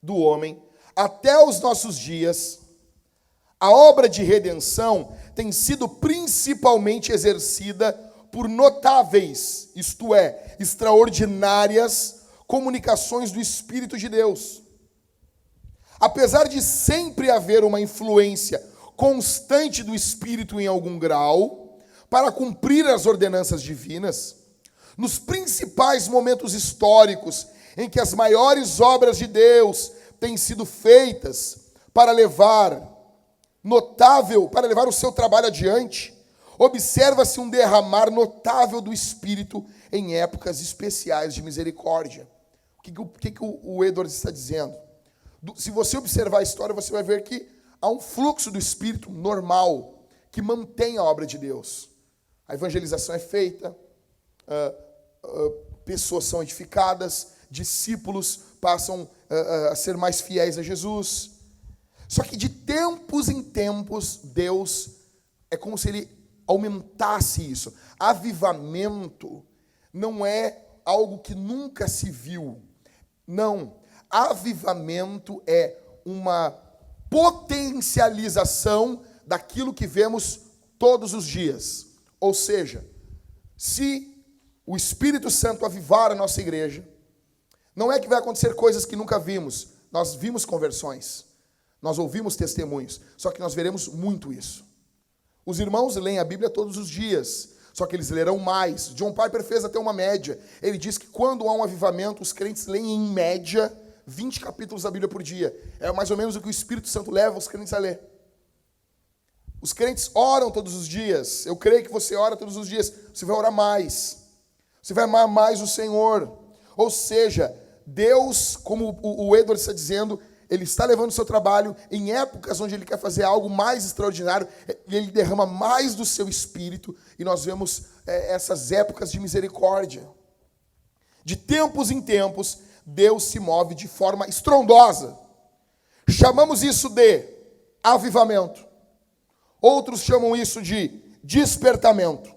do homem até os nossos dias, a obra de redenção tem sido principalmente exercida por notáveis, isto é, extraordinárias comunicações do Espírito de Deus. Apesar de sempre haver uma influência constante do Espírito em algum grau, para cumprir as ordenanças divinas, nos principais momentos históricos em que as maiores obras de Deus têm sido feitas para levar o seu trabalho adiante, observa-se um derramar notável do Espírito em épocas especiais de misericórdia. O que o Edwards está dizendo? Se você observar a história, você vai ver que há um fluxo do Espírito normal que mantém a obra de Deus. A evangelização é feita, pessoas são edificadas, discípulos passam a ser mais fiéis a Jesus. Só que de tempos em tempos, Deus é como se Ele aumentasse isso. Avivamento não é algo que nunca se viu. Não. Avivamento é potencialização daquilo que vemos todos os dias. Ou seja, se o Espírito Santo avivar a nossa igreja, não é que vai acontecer coisas que nunca vimos. Nós vimos conversões, nós ouvimos testemunhos, só que nós veremos muito isso. Os irmãos leem a Bíblia todos os dias, só que eles lerão mais. John Piper fez até uma média. Ele diz que quando há um avivamento, os crentes leem em média 20 capítulos da Bíblia por dia. É mais ou menos o que o Espírito Santo leva os crentes a ler. Os crentes oram todos os dias. Eu creio que você ora todos os dias. Você vai orar mais. Você vai amar mais o Senhor. Ou seja, Deus, como o Edward está dizendo, Ele está levando o seu trabalho em épocas onde Ele quer fazer algo mais extraordinário, e Ele derrama mais do seu Espírito, e nós vemos essas épocas de misericórdia. De tempos em tempos, Deus se move de forma estrondosa. Chamamos isso de avivamento. Outros chamam isso de despertamento.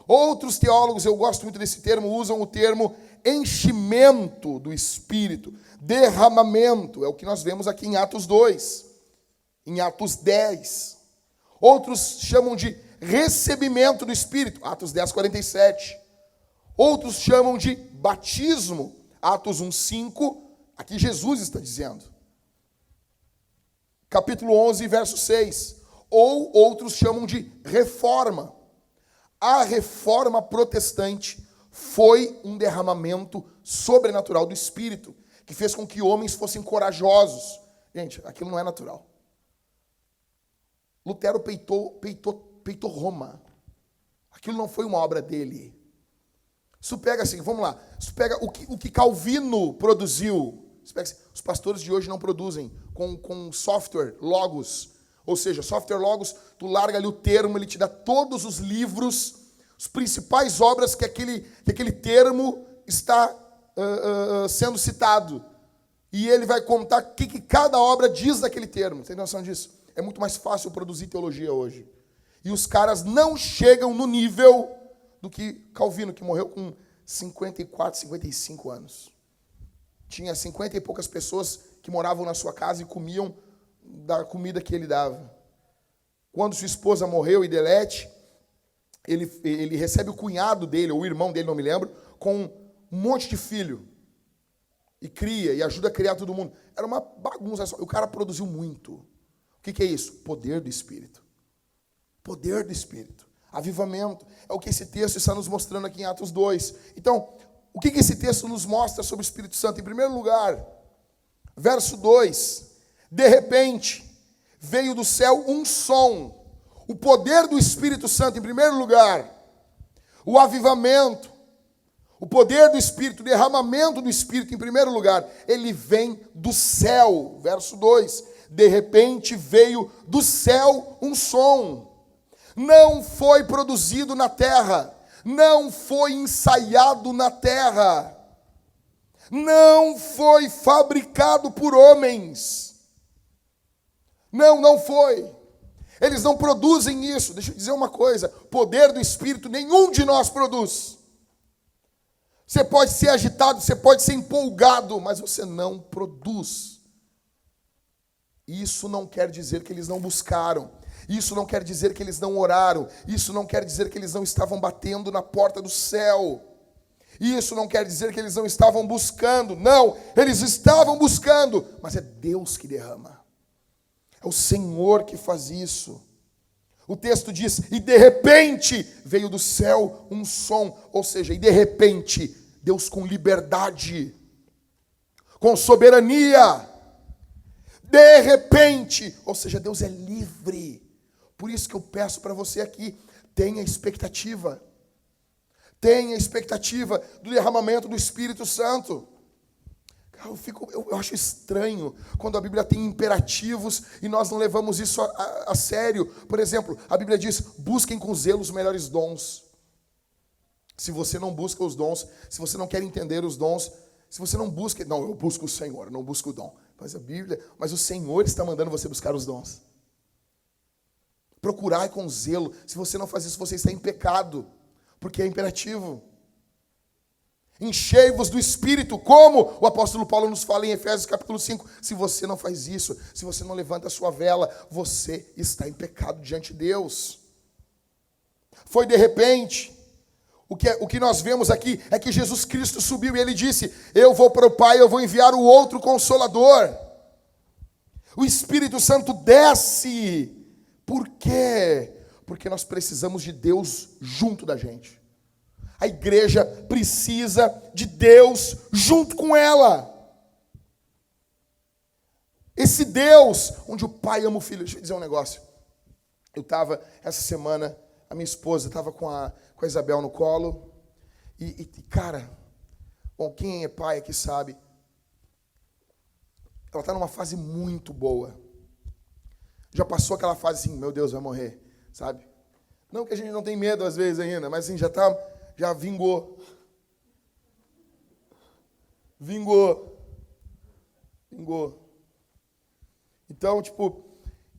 Outros teólogos, eu gosto muito desse termo, usam o termo enchimento do Espírito, derramamento, é o que nós vemos aqui em Atos 2, em Atos 10. Outros chamam de recebimento do Espírito, Atos 10, 47. Outros chamam de batismo, Atos 1, 5, aqui Jesus está dizendo. Capítulo 11, verso 6. Ou outros chamam de reforma. A reforma protestante foi um derramamento sobrenatural do Espírito, que fez com que homens fossem corajosos. Gente, aquilo não é natural. Lutero peitou Roma. Aquilo não foi uma obra dele. Isso pega assim, vamos lá. Isso pega o que Calvino produziu. Isso pega assim, os pastores de hoje não produzem com software, Logos. Ou seja, software Logos, tu larga ali o termo, ele te dá todos os livros, as principais obras que aquele termo está sendo citado. E ele vai contar o que cada obra diz daquele termo. Tem noção disso? É muito mais fácil produzir teologia hoje. E os caras não chegam no nível do que Calvino, que morreu com 54, 55 anos. Tinha 50 e poucas pessoas que moravam na sua casa e comiam da comida que ele dava. Quando sua esposa morreu, Idelete, ele recebe o cunhado dele, ou o irmão dele, não me lembro, com um monte de filho. E cria, e ajuda a criar todo mundo. Era uma bagunça só. O cara produziu muito. O que é isso? Poder do Espírito. Poder do Espírito. Avivamento. É o que esse texto está nos mostrando aqui em Atos 2. Então, o que esse texto nos mostra sobre o Espírito Santo? Em primeiro lugar, verso 2. De repente, veio do céu um som. O poder do Espírito Santo, em primeiro lugar. O avivamento. O poder do Espírito, o derramamento do Espírito, em primeiro lugar. Ele vem do céu. Verso 2. De repente, veio do céu um som. Não foi produzido na terra. Não foi ensaiado na terra. Não foi fabricado por homens. Não foi. Eles não produzem isso. Deixa eu dizer uma coisa. Poder do Espírito nenhum de nós produz. Você pode ser agitado, você pode ser empolgado, mas você não produz. Isso não quer dizer que eles não buscaram. Isso não quer dizer que eles não oraram. Isso não quer dizer que eles não estavam batendo na porta do céu. Isso não quer dizer que eles não estavam buscando. Não, eles estavam buscando, mas é Deus que derrama. É o Senhor que faz isso. O texto diz, e de repente veio do céu um som. Ou seja, e de repente, Deus com liberdade, com soberania. De repente, ou seja, Deus é livre. Por isso que eu peço para você aqui, tenha expectativa. Tenha expectativa do derramamento do Espírito Santo. Eu acho estranho quando a Bíblia tem imperativos e nós não levamos isso a sério. Por exemplo, a Bíblia diz, busquem com zelo os melhores dons. Se você não busca os dons, se você não quer entender os dons, se você não busca... Não, eu busco o Senhor, não busco o dom. Mas o Senhor está mandando você buscar os dons. Procurai com zelo. Se você não faz isso, você está em pecado. Porque é imperativo. Enchei-vos do Espírito, como o apóstolo Paulo nos fala em Efésios capítulo 5. Se você não faz isso, se você não levanta a sua vela, você está em pecado diante de Deus. Foi de repente. O que nós vemos aqui é que Jesus Cristo subiu e ele disse: eu vou para o Pai, eu vou enviar o outro Consolador. O Espírito Santo desce. Por quê? Porque nós precisamos de Deus junto da gente. A igreja precisa de Deus junto com ela. Esse Deus, onde o pai ama o filho. Deixa eu dizer um negócio. Eu estava, essa semana, a minha esposa estava com a Isabel no colo. E, cara, bom, quem é pai aqui sabe. Ela está numa fase muito boa. Já passou aquela fase assim, meu Deus, vai morrer, sabe? Não que a gente não tem medo às vezes ainda, mas assim, já vingou. Vingou. Então,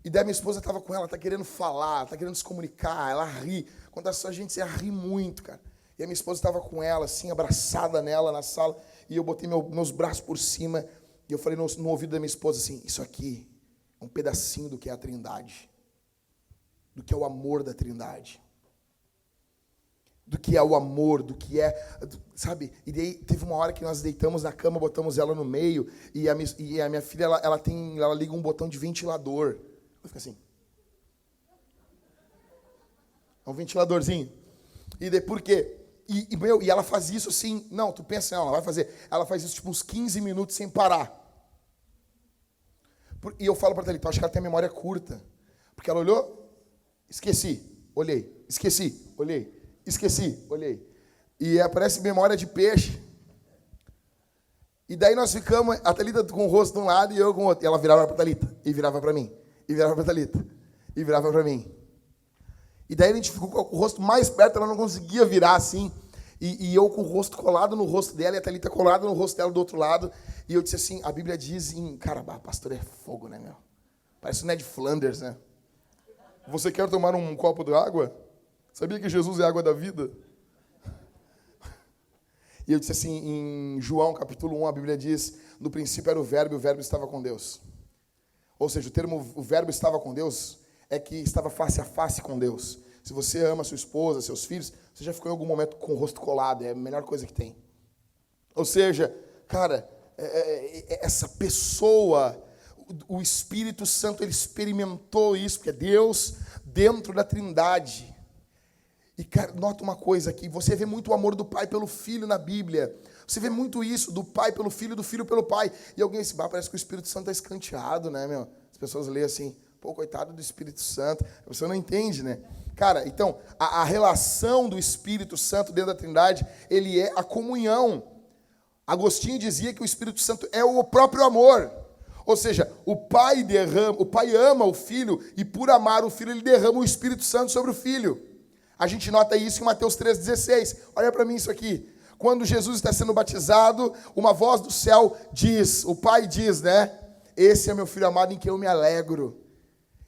e daí minha esposa estava com ela, tá querendo falar, tá querendo se comunicar, ela ri. Quando a gente se ri muito, cara. E a minha esposa estava com ela, assim, abraçada nela na sala, e eu botei meus braços por cima, e eu falei no ouvido da minha esposa assim, isso aqui é um pedacinho do que é a Trindade, do que é o amor da Trindade. Do que é o amor, do que é, sabe? E daí teve uma hora que nós deitamos na cama, botamos ela no meio, e a minha filha, ela liga um botão de ventilador. Eu fico assim. É um ventiladorzinho. E daí, por quê? E ela faz isso assim, não, tu pensa, não, ela vai fazer. Ela faz isso uns 15 minutos sem parar. E eu falo para ela, tu acha que ela tem a memória curta? Porque ela olhou, esqueci, olhei, esqueci, olhei. Esqueci, olhei. E aparece memória de peixe. E daí nós ficamos, a Thalita com o rosto de um lado e eu com o outro. E ela virava para a Thalita, e virava para mim. E virava para a Thalita, e virava para mim. E daí a gente ficou com o rosto mais perto, ela não conseguia virar assim. E eu com o rosto colado no rosto dela, e a Thalita colada no rosto dela do outro lado. E eu disse assim, a Bíblia diz cara, pastor é fogo, né, meu? Parece o Ned Flanders, né? Você quer tomar um copo de água? Sabia que Jesus é a água da vida? E eu disse assim, em João capítulo 1, a Bíblia diz, no princípio era o Verbo, e o Verbo estava com Deus. Ou seja, o termo o Verbo estava com Deus é que estava face a face com Deus. Se você ama sua esposa, seus filhos, você já ficou em algum momento com o rosto colado, é a melhor coisa que tem. Ou seja, cara, essa pessoa, o Espírito Santo, ele experimentou isso, porque é Deus dentro da Trindade. E, cara, nota uma coisa aqui, você vê muito o amor do pai pelo filho na Bíblia. Você vê muito isso, do pai pelo filho, do filho pelo pai. E alguém diz, parece que o Espírito Santo está escanteado, né, meu? As pessoas leem assim, pô, coitado do Espírito Santo. Você não entende, né? Cara, então, a relação do Espírito Santo dentro da Trindade, ele é a comunhão. Agostinho dizia que o Espírito Santo é o próprio amor. Ou seja, o pai ama o filho, e por amar o filho, ele derrama o Espírito Santo sobre o filho. A gente nota isso em Mateus 3,16. Olha para mim isso aqui. Quando Jesus está sendo batizado, uma voz do céu diz, o pai diz, né? Esse é meu filho amado em quem eu me alegro.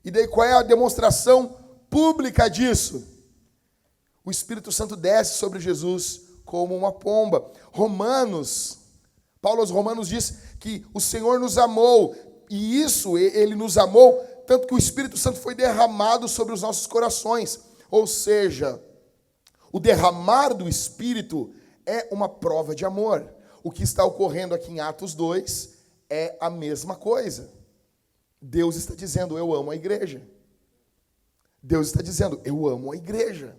E daí qual é a demonstração pública disso? O Espírito Santo desce sobre Jesus como uma pomba. Paulo aos Romanos diz que o Senhor nos amou. E isso, ele nos amou, tanto que o Espírito Santo foi derramado sobre os nossos corações. Ou seja, o derramar do Espírito é uma prova de amor. O que está ocorrendo aqui em Atos 2 é a mesma coisa. Deus está dizendo, eu amo a igreja. Deus está dizendo, eu amo a igreja.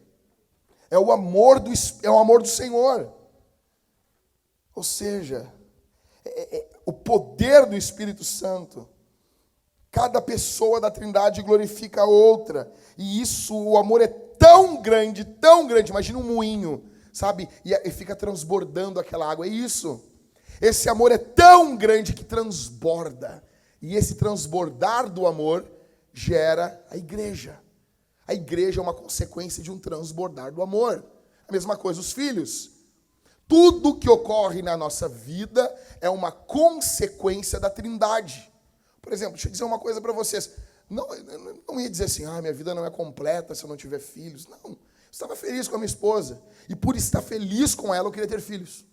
É o amor do Senhor. Ou seja, o poder do Espírito Santo. Cada pessoa da Trindade glorifica a outra. E isso, o amor é tão grande, imagina um moinho, sabe? E fica transbordando aquela água. É isso. Esse amor é tão grande que transborda. E esse transbordar do amor gera a igreja. A igreja é uma consequência de um transbordar do amor. A mesma coisa, os filhos. Tudo que ocorre na nossa vida é uma consequência da Trindade. Por exemplo, deixa eu dizer uma coisa para vocês. Não ia dizer assim, minha vida não é completa se eu não tiver filhos. Não, eu estava feliz com a minha esposa. E por estar feliz com ela, eu queria ter filhos.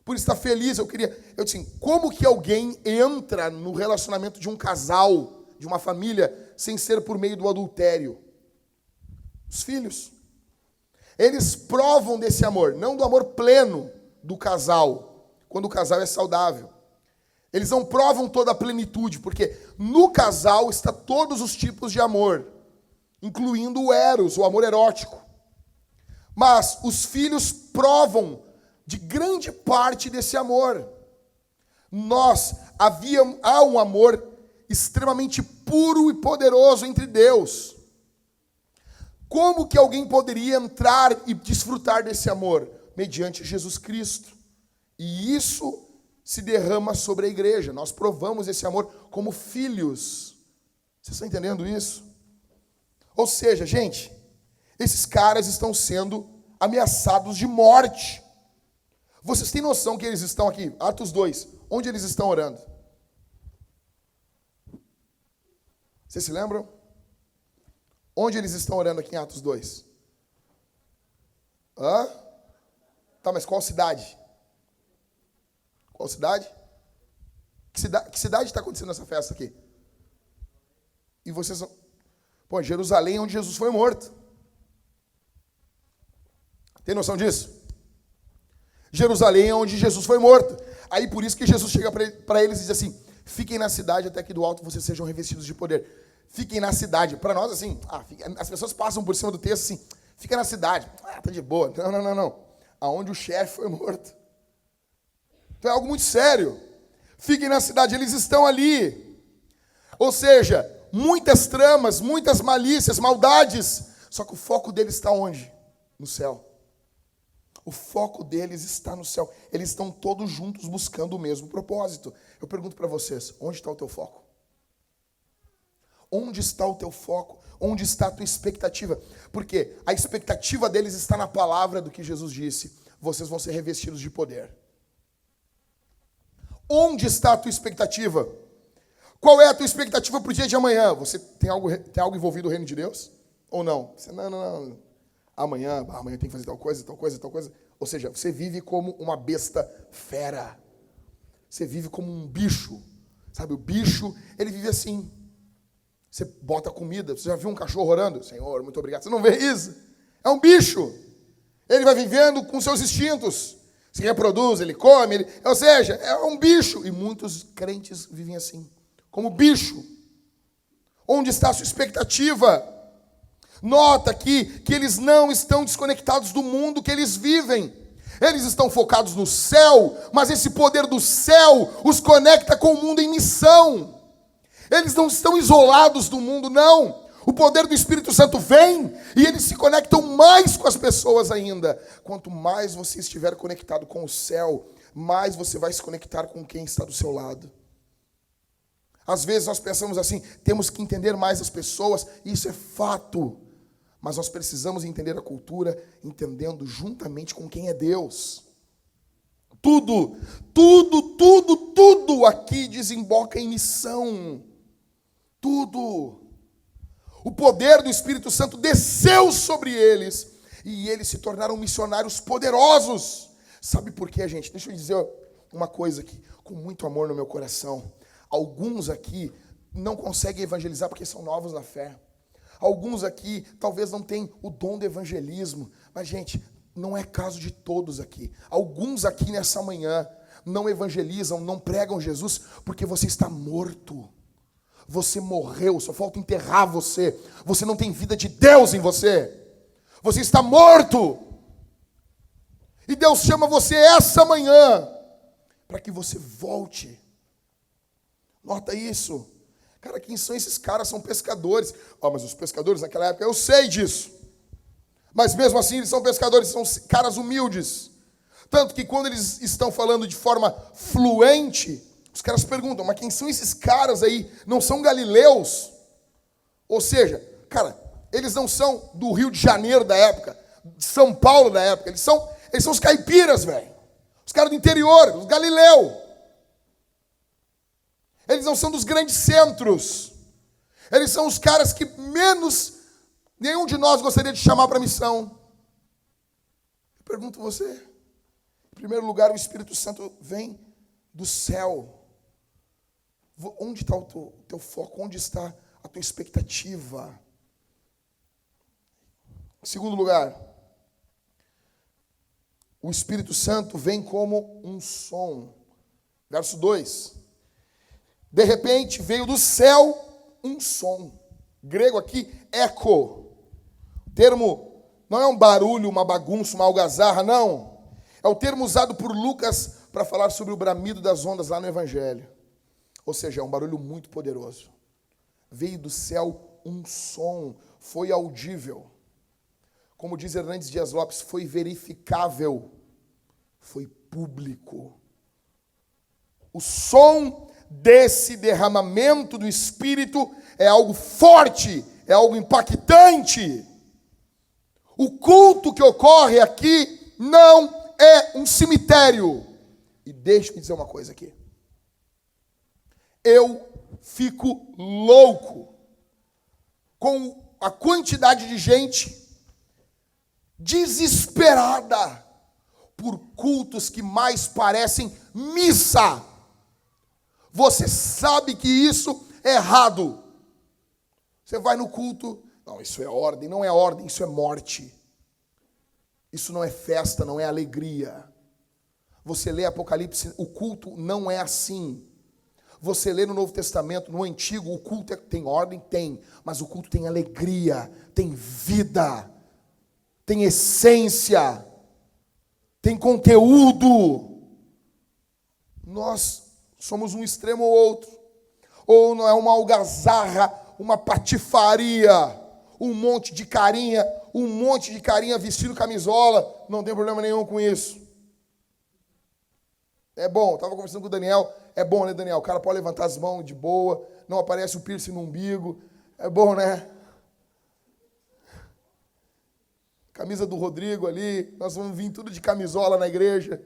por estar feliz. Eu disse, como que alguém entra no relacionamento de um casal, de uma família, sem ser por meio do adultério? Os filhos. Eles provam desse amor, não do amor pleno do casal, quando o casal é saudável. Eles não provam toda a plenitude, porque no casal está todos os tipos de amor, incluindo o eros, o amor erótico. Mas os filhos provam de grande parte desse amor. Há um amor extremamente puro e poderoso entre Deus. Como que alguém poderia entrar e desfrutar desse amor? Mediante Jesus Cristo. E isso se derrama sobre a igreja. Nós provamos esse amor como filhos. Vocês estão entendendo isso? Ou seja, gente, esses caras estão sendo ameaçados de morte. Vocês têm noção que eles estão aqui? Atos 2. Onde eles estão orando? Vocês se lembram? Onde eles estão orando aqui em Atos 2? Tá, mas qual cidade? Qual cidade? Que cidade está acontecendo essa festa aqui? E vocês... Pô, Jerusalém é onde Jesus foi morto. Tem noção disso? Jerusalém é onde Jesus foi morto. Aí por isso que Jesus chega para eles e diz assim, fiquem na cidade até que do alto vocês sejam revestidos de poder. Fiquem na cidade. Para nós, assim, as pessoas passam por cima do texto assim, fica na cidade. Tá de boa. Não. Aonde o chefe foi morto. Então é algo muito sério. Fiquem na cidade, eles estão ali. Ou seja, muitas tramas, muitas malícias, maldades. Só que o foco deles está onde? No céu. O foco deles está no céu. Eles estão todos juntos buscando o mesmo propósito. Eu pergunto para vocês, onde está o teu foco? Onde está o teu foco? Onde está a tua expectativa? Porque a expectativa deles está na palavra do que Jesus disse. Vocês vão ser revestidos de poder. Onde está a tua expectativa? Qual é a tua expectativa para o dia de amanhã? Você tem algo envolvido no reino de Deus? Ou não? Você, não. Amanhã tem que fazer tal coisa. Ou seja, você vive como uma besta fera. Você vive como um bicho. Sabe, o bicho, ele vive assim. Você bota comida. Você já viu um cachorro orando? Senhor, muito obrigado. Você não vê isso? É um bicho. Ele vai vivendo com seus instintos. Se reproduz, ele come. Ou seja, é um bicho. E muitos crentes vivem assim. Como bicho. Onde está a sua expectativa? Nota aqui que eles não estão desconectados do mundo que eles vivem. Eles estão focados no céu, mas esse poder do céu os conecta com o mundo em missão. Eles não estão isolados do mundo, não. O poder do Espírito Santo vem e eles se conectam mais com as pessoas ainda. Quanto mais você estiver conectado com o céu, mais você vai se conectar com quem está do seu lado. Às vezes nós pensamos assim, temos que entender mais as pessoas, e isso é fato. Mas nós precisamos entender a cultura, entendendo juntamente com quem é Deus. Tudo aqui desemboca em missão. Tudo. O poder do Espírito Santo desceu sobre eles e eles se tornaram missionários poderosos. Sabe por quê, gente? Deixa eu dizer uma coisa aqui, com muito amor no meu coração. Alguns aqui não conseguem evangelizar porque são novos na fé. Alguns aqui talvez não tenham o dom do evangelismo. Mas, gente, não é caso de todos aqui. Alguns aqui nessa manhã não evangelizam, não pregam Jesus porque você está morto. Você morreu, só falta enterrar você. Você não tem vida de Deus em você. Você está morto. E Deus chama você essa manhã para que você volte. Nota isso. Cara, quem são esses caras? São pescadores. Mas os pescadores naquela época, eu sei disso. Mas mesmo assim eles são pescadores, são caras humildes. Tanto que quando eles estão falando de forma fluente, os caras perguntam, mas quem são esses caras aí? Não são galileus? Ou seja, cara, eles não são do Rio de Janeiro da época, de São Paulo da época. Eles são os caipiras, velho. Os caras do interior, os galileus. Eles não são dos grandes centros. Eles são os caras que menos nenhum de nós gostaria de chamar para a missão. Eu pergunto você, Em primeiro lugar, o Espírito Santo vem do céu. Onde está o teu foco? Onde está a tua expectativa? Em segundo lugar, o Espírito Santo vem como um som. Verso 2. De repente veio do céu um som. Grego aqui, eco. O termo não é um barulho, uma bagunça, uma algazarra, não. É o termo usado por Lucas para falar sobre o bramido das ondas lá no Evangelho. Ou seja, é um barulho muito poderoso. Veio do céu um som, foi audível. Como diz Hernandes Dias Lopes, foi verificável, foi público. O som desse derramamento do Espírito é algo forte, é algo impactante. O culto que ocorre aqui não é um cemitério. E deixe-me dizer uma coisa aqui. Eu fico louco com a quantidade de gente desesperada por cultos que mais parecem missa. Você sabe que isso é errado. Você vai no culto, não, isso é ordem, não é ordem, isso é morte. Isso não é festa, não é alegria. Você lê Apocalipse, o culto não é assim. Você lê no Novo Testamento, no Antigo, o culto tem ordem? Tem. Mas o culto tem alegria, tem vida, tem essência, tem conteúdo. Nós somos um extremo ou outro. Ou não é uma algazarra, uma patifaria, um monte de carinha vestindo camisola. Não tem problema nenhum com isso. É bom, estava conversando com o Daniel. É bom, né, Daniel? O cara pode levantar as mãos de boa, não aparece o piercing no umbigo. É bom, né? Camisa do Rodrigo ali, nós vamos vir tudo de camisola na igreja.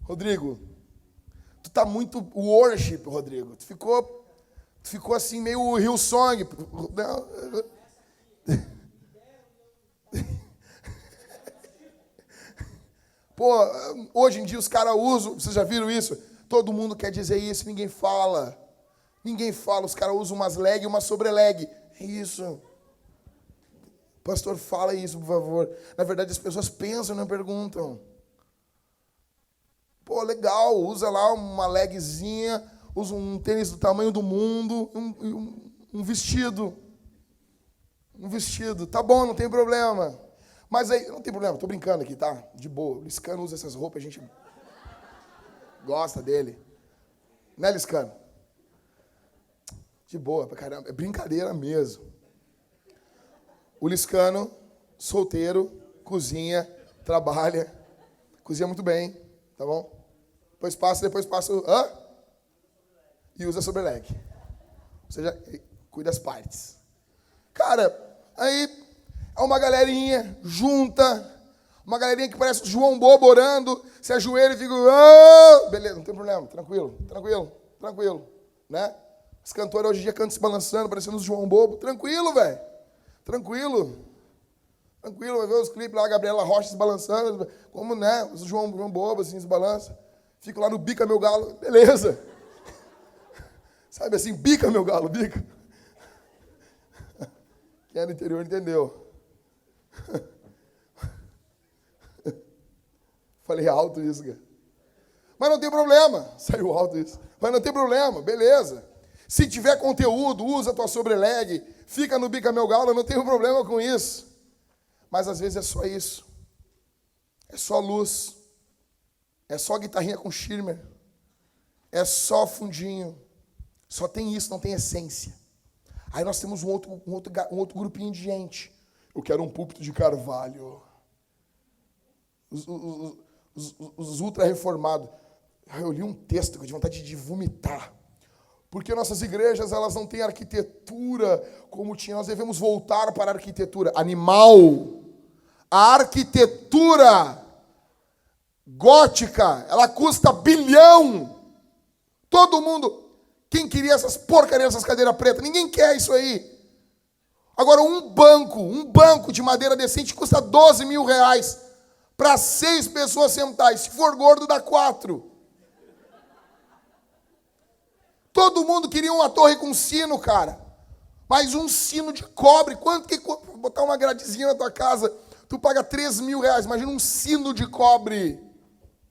Rodrigo, tu tá muito worship, Rodrigo. Tu ficou assim meio Hillsong. Pô, hoje em dia os caras usam, vocês já viram isso? Todo mundo quer dizer isso, ninguém fala. Ninguém fala, os caras usam umas leg e uma sobre-leg. É isso. Pastor, fala isso, por favor. Na verdade, as pessoas pensam e não perguntam. Pô, legal, usa lá uma legzinha, usa um tênis do tamanho do mundo, um vestido. Um vestido, tá bom, não tem problema. Mas aí, não tem problema, tô brincando aqui, tá? De boa. O Liscano usa essas roupas, a gente gosta dele. Né, Liscano? De boa, pra caramba. É brincadeira mesmo. O Liscano, solteiro, cozinha, trabalha. Cozinha muito bem, tá bom? Depois passa. E usa sobre-leg. Ou seja, cuida das partes. Cara, aí é uma galerinha junta, uma galerinha que parece João Bobo orando, se ajoelha e fica, beleza, não tem problema, tranquilo, né? Os cantores hoje em dia cantam se balançando, parecendo os João Bobo, tranquilo, velho, tranquilo, vai ver os clipes lá, a Gabriela Rocha se balançando, como, né, os João Bobo, assim, se balança, fico lá no bica meu galo, beleza, sabe assim, bica meu galo, bica. Quem é do interior entendeu. Falei alto isso, cara. Mas não tem problema. Saiu alto isso. Mas não tem problema, beleza. Se tiver conteúdo, usa a tua sobre-leg, fica no bica meu galo, não tem problema com isso. Mas às vezes é só isso. É só luz. É só guitarrinha com shimmer. É só fundinho. Só tem isso, não tem essência. Aí nós temos um outro grupinho de gente. Eu quero um púlpito de carvalho. Os ultra-reformados. Eu li um texto que eu tive vontade de vomitar. Porque nossas igrejas, elas não têm arquitetura como tinha. Nós devemos voltar para a arquitetura animal. A arquitetura gótica, ela custa bilhão. Todo mundo... Quem queria essas porcarias, essas cadeiras pretas? Ninguém quer isso aí. Agora, um banco de madeira decente custa 12 mil reais. para 6 pessoas sentar. E se for gordo, dá 4. Todo mundo queria uma torre com sino, cara. Mas um sino de cobre. Quanto que botar uma gradezinha na tua casa? Tu paga 3 mil reais. Imagina um sino de cobre.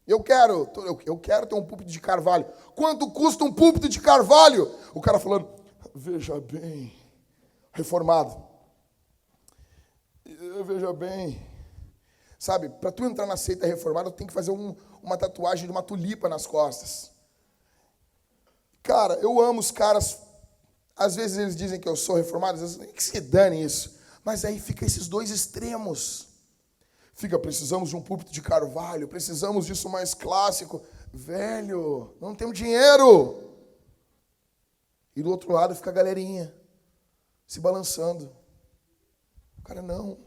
Eu quero ter um púlpito de carvalho. Quanto custa um púlpito de carvalho? O cara falando, veja bem, reformado. Veja bem. Sabe, para tu entrar na seita reformada, tu tem que fazer uma tatuagem de uma tulipa nas costas. Cara, eu amo os caras. Às vezes eles dizem que eu sou reformado, às vezes que se dane isso. Mas aí fica esses dois extremos. Fica, precisamos de um púlpito de carvalho, precisamos disso mais clássico. Velho, não temos dinheiro. E do outro lado fica a galerinha se balançando. O cara não.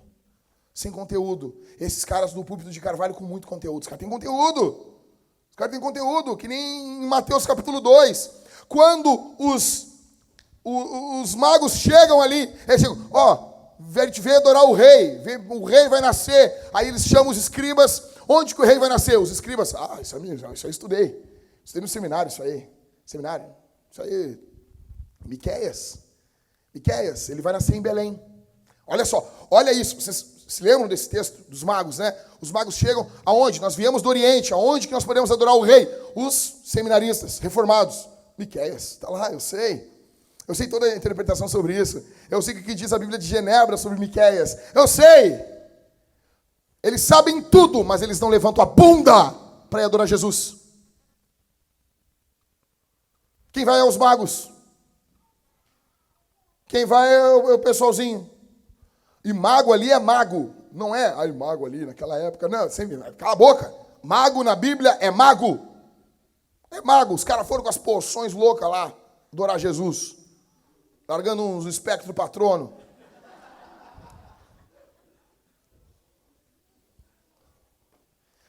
Sem conteúdo. Esses caras do púlpito de carvalho com muito conteúdo. Os caras têm conteúdo. Os caras têm conteúdo, que nem em Mateus capítulo 2. Quando os magos chegam ali, eles chegam, a gente veio adorar o rei vai nascer. Aí eles chamam os escribas. Onde que o rei vai nascer? Os escribas, isso aí estudei. Estudei no seminário, isso aí. Seminário. Isso aí. Miqueias, ele vai nascer em Belém. Olha só, olha isso. Vocês se lembram desse texto dos magos, né? Os magos chegam aonde? Nós viemos do Oriente. Aonde que nós podemos adorar o rei? Os seminaristas, reformados. Miqueias, está lá, eu sei. Eu sei toda a interpretação sobre isso. Eu sei o que diz a Bíblia de Genebra sobre Miqueias. Eu sei. Eles sabem tudo, mas eles não levantam a bunda para ir adorar Jesus. Quem vai é os magos. Quem vai é o pessoalzinho. E mago ali é mago. Não é, mago ali naquela época. Não, sempre, cala a boca. Mago na Bíblia é mago. É mago. Os caras foram com as poções loucas lá, adorar Jesus. Largando uns espectro patrono.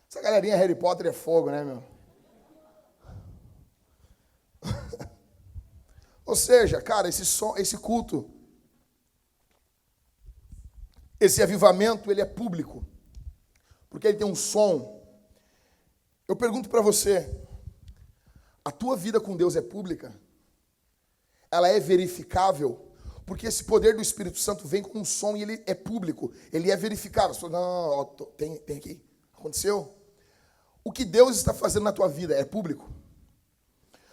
Essa galerinha Harry Potter é fogo, né, meu? Ou seja, cara, esse culto, esse avivamento, ele é público. Porque ele tem um som. Eu pergunto para você, a tua vida com Deus é pública? Ela é verificável? Porque esse poder do Espírito Santo vem com um som e ele é público. Ele é verificável. Não, tem aqui. Aconteceu? O que Deus está fazendo na tua vida é público?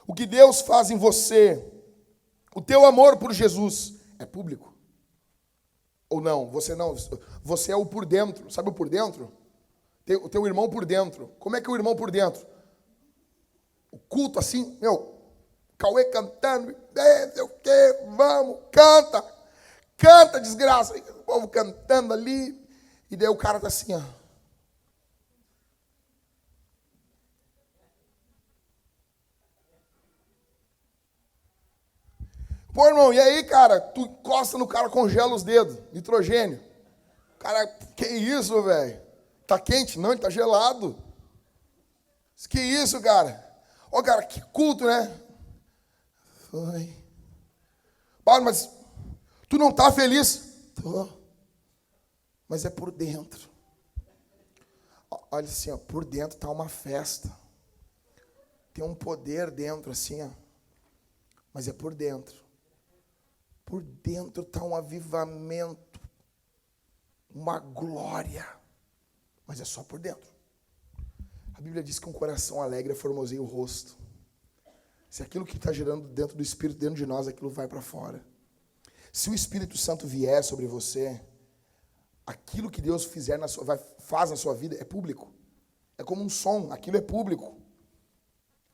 O que Deus faz em você, o teu amor por Jesus, é público? Ou não? Você não. Você é o por dentro. Sabe o por dentro? O teu irmão por dentro. Como é que é o irmão por dentro? O culto assim, Cauê cantando, sei o quê, vamos, canta. Canta, desgraça. O povo cantando ali. E daí o cara tá assim, Pô, irmão, e aí, cara? Tu encosta no cara, congela os dedos, nitrogênio. Cara, que isso, velho? Tá quente? Não, ele tá gelado. Que isso, cara? Ó, cara, que culto, né? Foi. Paulo, mas tu não tá feliz? Tô. Mas é por dentro. Olha assim, por dentro tá uma festa. Tem um poder dentro, assim, Mas é por dentro. Por dentro tá um avivamento, uma glória. Mas é só por dentro. A Bíblia diz que um coração alegre formoseia o rosto. Se aquilo que está gerando dentro do Espírito, dentro de nós, aquilo vai para fora. Se o Espírito Santo vier sobre você, aquilo que Deus faz na sua vida é público. É como um som, aquilo é público.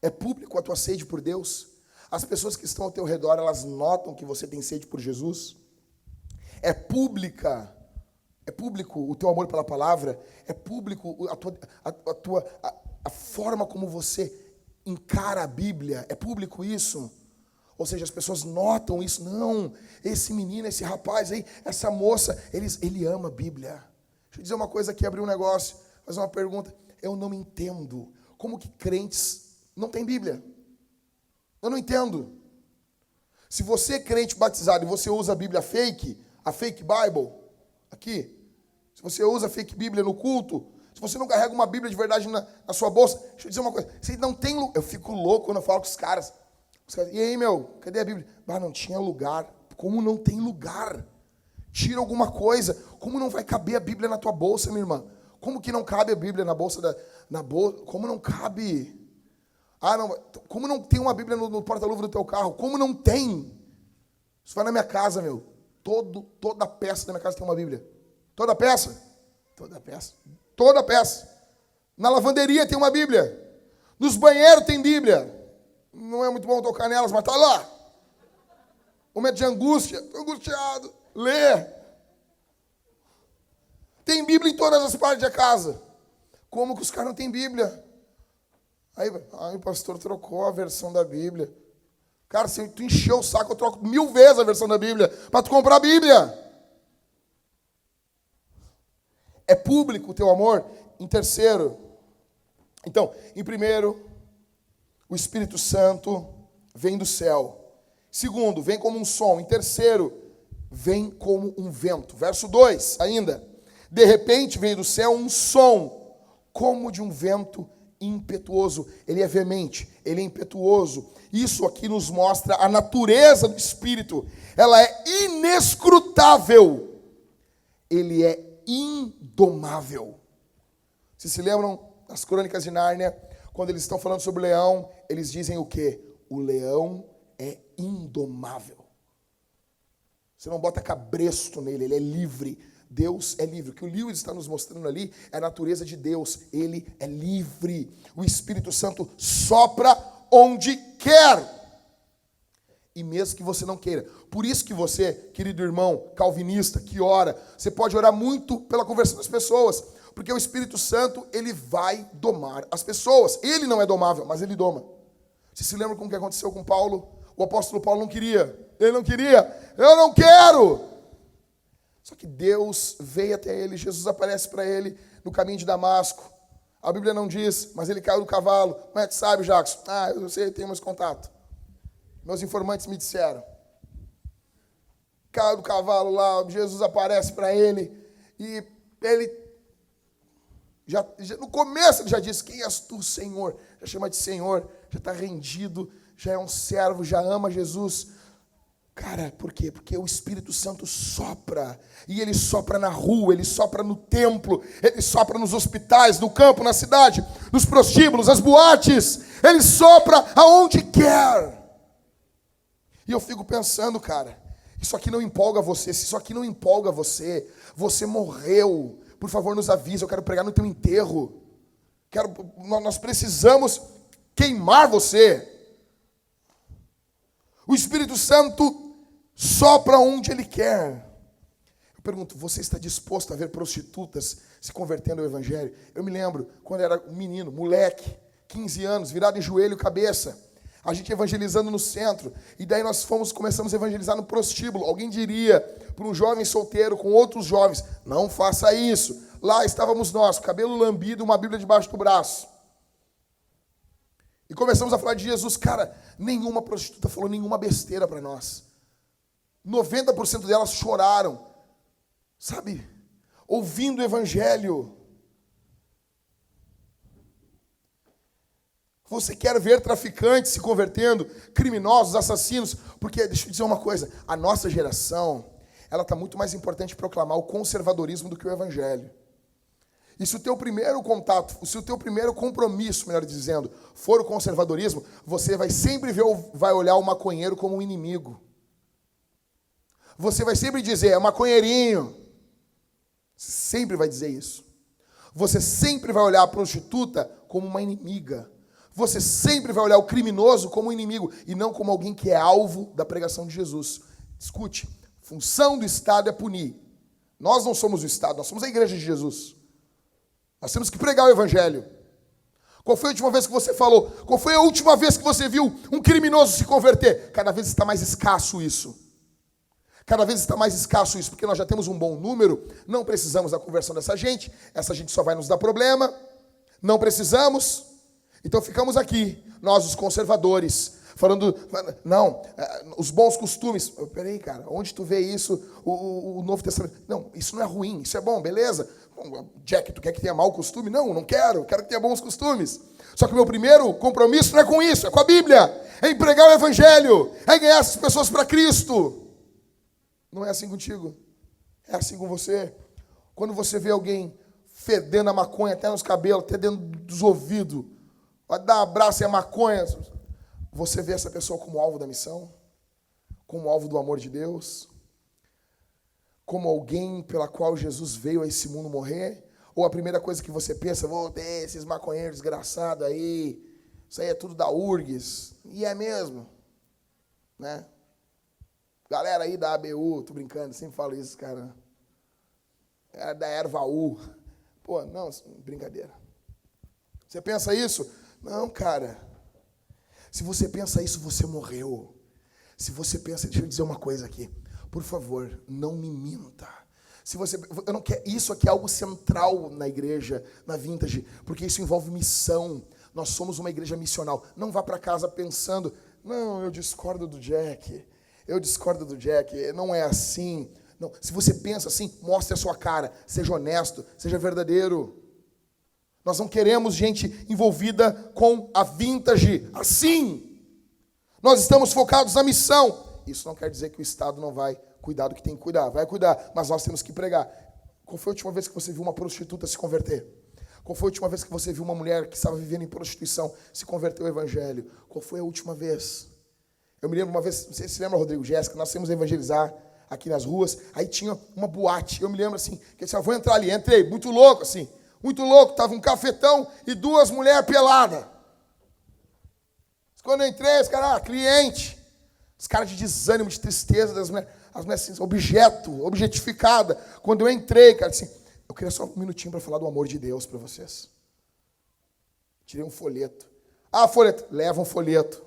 É público a tua sede por Deus. As pessoas que estão ao teu redor, elas notam que você tem sede por Jesus. É público o teu amor pela palavra. É público a forma como você encara a Bíblia. É público isso. Ou seja, as pessoas notam isso. Não, esse menino, esse rapaz aí, essa moça, ele ama a Bíblia. Deixa eu dizer uma coisa aqui, abrir um negócio, fazer uma pergunta. Eu não entendo como que crentes não têm Bíblia. Eu não entendo. Se você é crente batizado e você usa a Bíblia fake, a fake Bible, aqui, se você usa a fake Bíblia no culto, se você não carrega uma Bíblia de verdade na sua bolsa, deixa eu dizer uma coisa, você não tem lugar. Eu fico louco quando eu falo com os caras. E aí, meu, cadê a Bíblia? Não tinha lugar. Como não tem lugar? Tira alguma coisa. Como não vai caber a Bíblia na tua bolsa, minha irmã? Como que não cabe a Bíblia na bolsa Como não cabe? Não. Como não tem uma Bíblia no porta-luva do teu carro? Como não tem? Isso vai na minha casa, meu. Toda peça da minha casa tem uma Bíblia. Toda peça? Toda peça. Toda peça. Na lavanderia tem uma Bíblia. Nos banheiros tem Bíblia. Não é muito bom tocar nelas, mas tá lá. Momento de angústia. Estou angustiado. Lê. Tem Bíblia em todas as partes da casa. Como que os caras não têm Bíblia? Aí o pastor trocou a versão da Bíblia. Cara, se tu encher o saco, eu troco 1000 vezes a versão da Bíblia para tu comprar a Bíblia. É público o teu amor? Em terceiro. Então, em primeiro, o Espírito Santo vem do céu. Segundo, vem como um som. Em terceiro, vem como um vento. Verso 2 ainda. De repente veio do céu um som, como de um vento impetuoso. Ele é veemente, ele é impetuoso. Isso aqui nos mostra a natureza do Espírito. Ela é inescrutável. Ele é indomável. Vocês se lembram das Crônicas de Nárnia? Quando eles estão falando sobre o leão, eles dizem o quê? O leão é indomável. Você não bota cabresto nele, ele é livre. Deus é livre. O que o Lewis está nos mostrando ali é a natureza de Deus. Ele é livre. O Espírito Santo sopra onde quer. E mesmo que você não queira. Por isso que você, querido irmão calvinista, que ora, você pode orar muito pela conversão das pessoas. Porque o Espírito Santo, ele vai domar as pessoas. Ele não é domável, mas ele doma. Você se lembra com o que aconteceu com Paulo? O apóstolo Paulo não queria. Ele não queria. Eu não quero. Só que Deus veio até ele, Jesus aparece para ele no caminho de Damasco. A Bíblia não diz, mas ele caiu do cavalo. Como é que sabe, Jackson? Eu sei, tenho meus contatos. Meus informantes me disseram. Caiu do cavalo lá, Jesus aparece para ele. E ele, já no começo ele já disse, quem és tu, Senhor? Já chama de Senhor, já está rendido, já é um servo, já ama Jesus. Cara, por quê? Porque o Espírito Santo sopra. E ele sopra na rua, ele sopra no templo, ele sopra nos hospitais, no campo, na cidade, nos prostíbulos, nas boates. Ele sopra aonde quer. E eu fico pensando, cara, isso aqui não empolga você. Se isso aqui não empolga você, você morreu. Por favor, nos avisa, eu quero pregar no teu enterro. Nós precisamos queimar você. O Espírito Santo sopra onde ele quer. Eu pergunto, você está disposto a ver prostitutas se convertendo ao Evangelho? Eu me lembro, quando eu era menino, moleque, 15 anos, virado em joelho e cabeça, a gente evangelizando no centro, e daí nós começamos a evangelizar no prostíbulo. Alguém diria para um jovem solteiro com outros jovens, não faça isso. Lá estávamos nós, cabelo lambido, uma Bíblia debaixo do braço. E começamos a falar de Jesus. Cara, nenhuma prostituta falou nenhuma besteira para nós. 90% delas choraram, sabe? Ouvindo o Evangelho. Você quer ver traficantes se convertendo, criminosos, assassinos? Porque, deixa eu dizer uma coisa, a nossa geração, ela está muito mais importante proclamar o conservadorismo do que o Evangelho. E se o teu primeiro contato, se o teu primeiro compromisso, melhor dizendo, for o conservadorismo, você vai sempre vai olhar o maconheiro como um inimigo. Você vai sempre dizer, é maconheirinho. Sempre vai dizer isso. Você sempre vai olhar a prostituta como uma inimiga. Você sempre vai olhar o criminoso como um inimigo e não como alguém que é alvo da pregação de Jesus. Escute, função do Estado é punir. Nós não somos o Estado, nós somos a igreja de Jesus. Nós temos que pregar o Evangelho. Qual foi a última vez que você falou? Qual foi a última vez que você viu um criminoso se converter? Cada vez está mais escasso isso. Cada vez está mais escasso isso, porque nós já temos um bom número, não precisamos da conversão dessa gente, essa gente só vai nos dar problema, não precisamos. Então ficamos aqui, nós os conservadores, falando, não, os bons costumes. Peraí, cara, onde tu vê isso, o Novo Testamento? Não, isso não é ruim, isso é bom, beleza? Jack, tu quer que tenha mau costume? Não quero que tenha bons costumes. Só que o meu primeiro compromisso não é com isso, é com a Bíblia. É em pregar o Evangelho, é ganhar essas pessoas para Cristo. Não é assim contigo, é assim com você. Quando você vê alguém fedendo a maconha até nos cabelos, até dentro dos ouvidos, vai dar um abraço e a maconha, você vê essa pessoa como alvo da missão, como alvo do amor de Deus, como alguém pela qual Jesus veio a esse mundo morrer? Ou a primeira coisa que você pensa, vou ter esses maconheiros desgraçados aí, isso aí é tudo da URGS, e é mesmo, né? Galera aí da ABU, tô brincando, sempre falo isso, cara. Era da Ervaú. Pô, não, brincadeira. Você pensa isso? Não, cara. Se você pensa isso, você morreu. Se você pensa, deixa eu dizer uma coisa aqui. Por favor, não me minta. Se você, eu não quero, isso aqui é algo central na igreja, na Vintage, porque isso envolve missão. Nós somos uma igreja missional. Não vá para casa pensando, não, eu discordo do Jack. Não é assim. Não. Se você pensa assim, mostre a sua cara. Seja honesto, seja verdadeiro. Nós não queremos gente envolvida com a Vintage assim. Nós estamos focados na missão. Isso não quer dizer que o Estado não vai cuidar do que tem que cuidar. Vai cuidar, mas nós temos que pregar. Qual foi a última vez que você viu uma prostituta se converter? Qual foi a última vez que você viu uma mulher que estava vivendo em prostituição se converter ao Evangelho? Qual foi a última vez? Eu me lembro uma vez, não sei se você lembra, Rodrigo, Jéssica, nós fomos evangelizar aqui nas ruas, aí tinha uma boate. Eu me lembro assim, que eu disse, vou entrar ali. Entrei, muito louco assim, muito louco. Tava um cafetão e duas mulheres peladas. Quando eu entrei, os caras, cliente. Os caras de desânimo, de tristeza das mulheres. As mulheres assim, objetificada. Quando eu entrei, cara, assim, eu queria só um minutinho para falar do amor de Deus para vocês. Tirei um folheto. Folheto. Leva um folheto.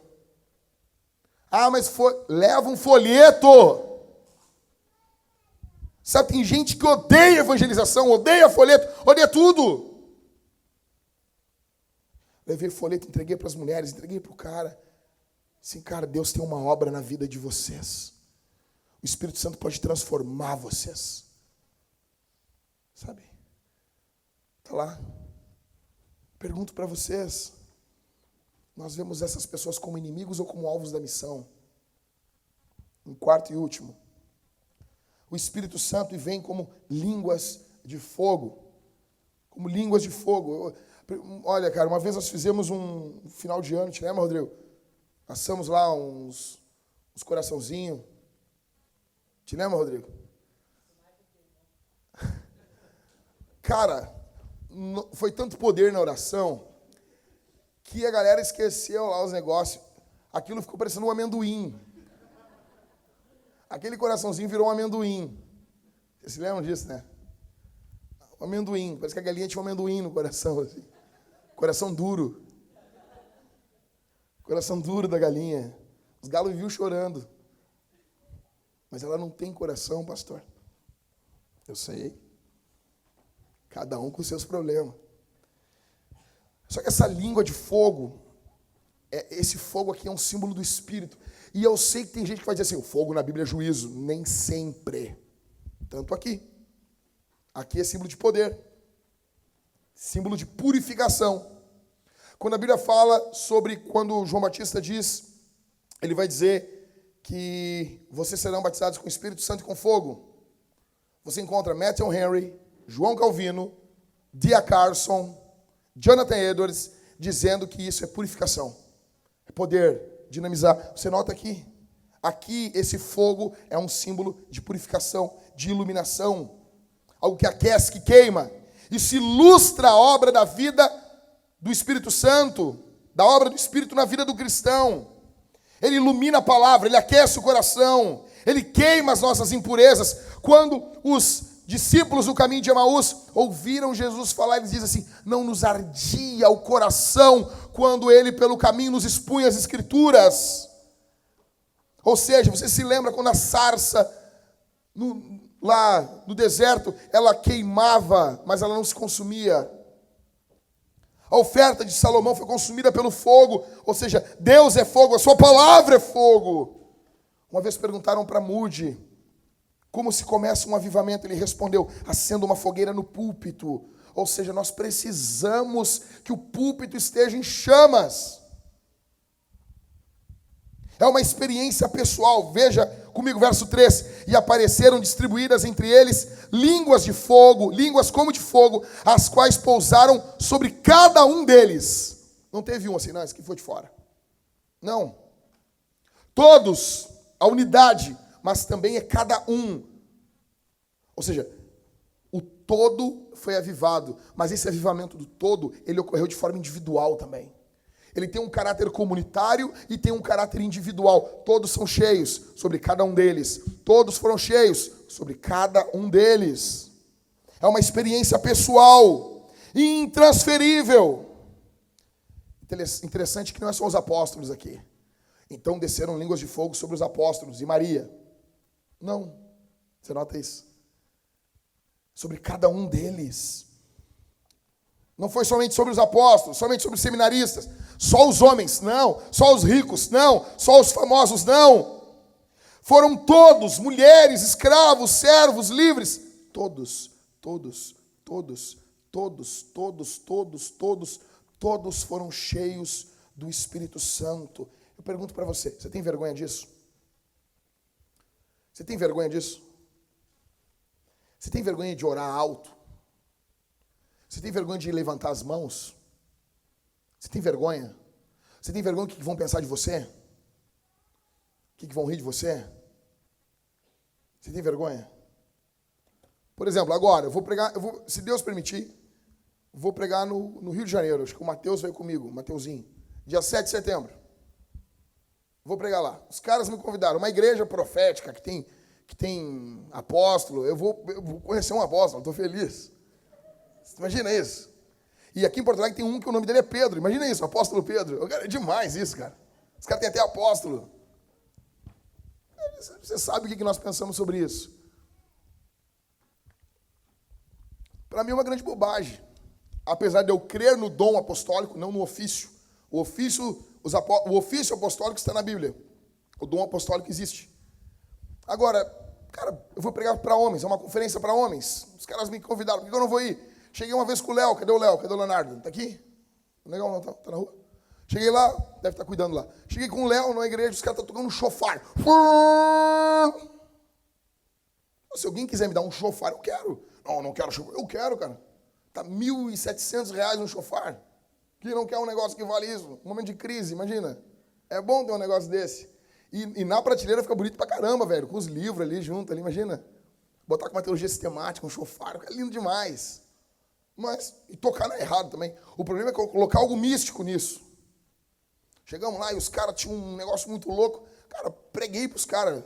Mas leva um folheto. Sabe, tem gente que odeia evangelização, odeia folheto, odeia tudo. Levei folheto, entreguei para as mulheres, entreguei para o cara. Assim, cara, Deus tem uma obra na vida de vocês. O Espírito Santo pode transformar vocês. Sabe? Tá lá. Pergunto para vocês. Nós vemos essas pessoas como inimigos ou como alvos da missão? Em quarto e último. O Espírito Santo vem como línguas de fogo. Como línguas de fogo. Olha, cara, uma vez nós fizemos um final de ano, te lembra, Rodrigo? Assamos lá uns coraçãozinhos. Te lembra, Rodrigo? Cara, foi tanto poder na oração que a galera esqueceu lá os negócios. Aquilo ficou parecendo um amendoim. Aquele coraçãozinho virou um amendoim. Vocês se lembram disso, né? Um amendoim. Parece que a galinha tinha um amendoim no coração. Assim. Coração duro. Coração duro da galinha. Os galos viviam chorando. Mas ela não tem coração, pastor. Eu sei. Cada um com os seus problemas. Só que essa língua de fogo, esse fogo aqui é um símbolo do Espírito. E eu sei que tem gente que vai dizer assim, o fogo na Bíblia é juízo. Nem sempre. Tanto aqui. Aqui é símbolo de poder. Símbolo de purificação. Quando a Bíblia fala sobre, quando João Batista diz, ele vai dizer que vocês serão batizados com o Espírito Santo e com fogo. Você encontra Matthew Henry, João Calvino, D.A. Carson, Jonathan Edwards, dizendo que isso é purificação. É poder, dinamizar. Você nota aqui? Aqui, esse fogo é um símbolo de purificação, de iluminação. Algo que aquece, que queima. Isso ilustra a obra da vida do Espírito Santo, da obra do Espírito na vida do cristão. Ele ilumina a palavra, ele aquece o coração, ele queima as nossas impurezas. Quando os discípulos do caminho de Emaús ouviram Jesus falar, eles dizem assim, não nos ardia o coração quando ele pelo caminho nos expunha as Escrituras. Ou seja, você se lembra quando a sarça lá no deserto, ela queimava, mas ela não se consumia. A oferta de Salomão foi consumida pelo fogo, ou seja, Deus é fogo, a sua palavra é fogo. Uma vez perguntaram para Moody como se começa um avivamento. Ele respondeu: acenda uma fogueira no púlpito. Ou seja, nós precisamos que o púlpito esteja em chamas. É uma experiência pessoal. Veja comigo, verso 3. E apareceram distribuídas entre eles línguas de fogo, línguas como de fogo, as quais pousaram sobre cada um deles. Não teve um assim, não, esse aqui foi de fora. Não. Todos, a unidade, mas também é cada um. Ou seja, o todo foi avivado, mas esse avivamento do todo, ele ocorreu de forma individual também. Ele tem um caráter comunitário e tem um caráter individual. Todos são cheios sobre cada um deles. Todos foram cheios sobre cada um deles. É uma experiência pessoal, intransferível. Interessante que não é só os apóstolos aqui. Então desceram línguas de fogo sobre os apóstolos e Maria. Não. Você nota isso? Sobre cada um deles. Não foi somente sobre os apóstolos, somente sobre os seminaristas, só os homens, não. Só os ricos, não. Só os famosos, não. Foram todos, mulheres, escravos, servos, livres. Todos foram cheios do Espírito Santo. Eu pergunto para você, você tem vergonha disso? Você tem vergonha disso? Você tem vergonha de orar alto? Você tem vergonha de levantar as mãos? Você tem vergonha? Você tem vergonha do que vão pensar de você? O que vão rir de você? Você tem vergonha? Por exemplo, agora, se Deus permitir, vou pregar no Rio de Janeiro. Acho que o Mateus veio comigo, o Mateuzinho. Dia 7 de setembro. Vou pregar lá. Os caras me convidaram. Uma igreja profética que tem apóstolo. Eu vou conhecer um apóstolo, estou feliz. Imagina isso. E aqui em Porto Alegre tem um que o nome dele é Pedro. Imagina isso, apóstolo Pedro. Cara, é demais isso, cara. Os caras têm até apóstolo. Você sabe o que nós pensamos sobre isso? Para mim é uma grande bobagem. Apesar de eu crer no dom apostólico, não no ofício. O ofício apostólico está na Bíblia. O dom apostólico existe. Agora, cara, eu vou pregar para homens. É uma conferência para homens. Os caras me convidaram. Por que eu não vou ir? Cheguei uma vez com o Léo. Cadê o Léo? Cadê o Leonardo? Tá aqui? Legal, não tá? Tá na rua? Cheguei lá, deve estar cuidando lá. Cheguei com o Léo na igreja, os caras estão tocando um chofar. Se alguém quiser me dar um chofar, eu quero. Não, não quero chofar. Eu quero, cara. Tá R$ 1.700 um chofar. Quem não quer um negócio que vale isso? Um momento de crise, imagina. É bom ter um negócio desse. E na prateleira fica bonito pra caramba, velho. Com os livros ali junto, ali, imagina. Botar com uma teologia sistemática, um chofar, fica lindo demais. Mas, e tocar não é errado também. O problema é colocar algo místico nisso. Chegamos lá e os caras tinham um negócio muito louco. Cara, preguei pros caras.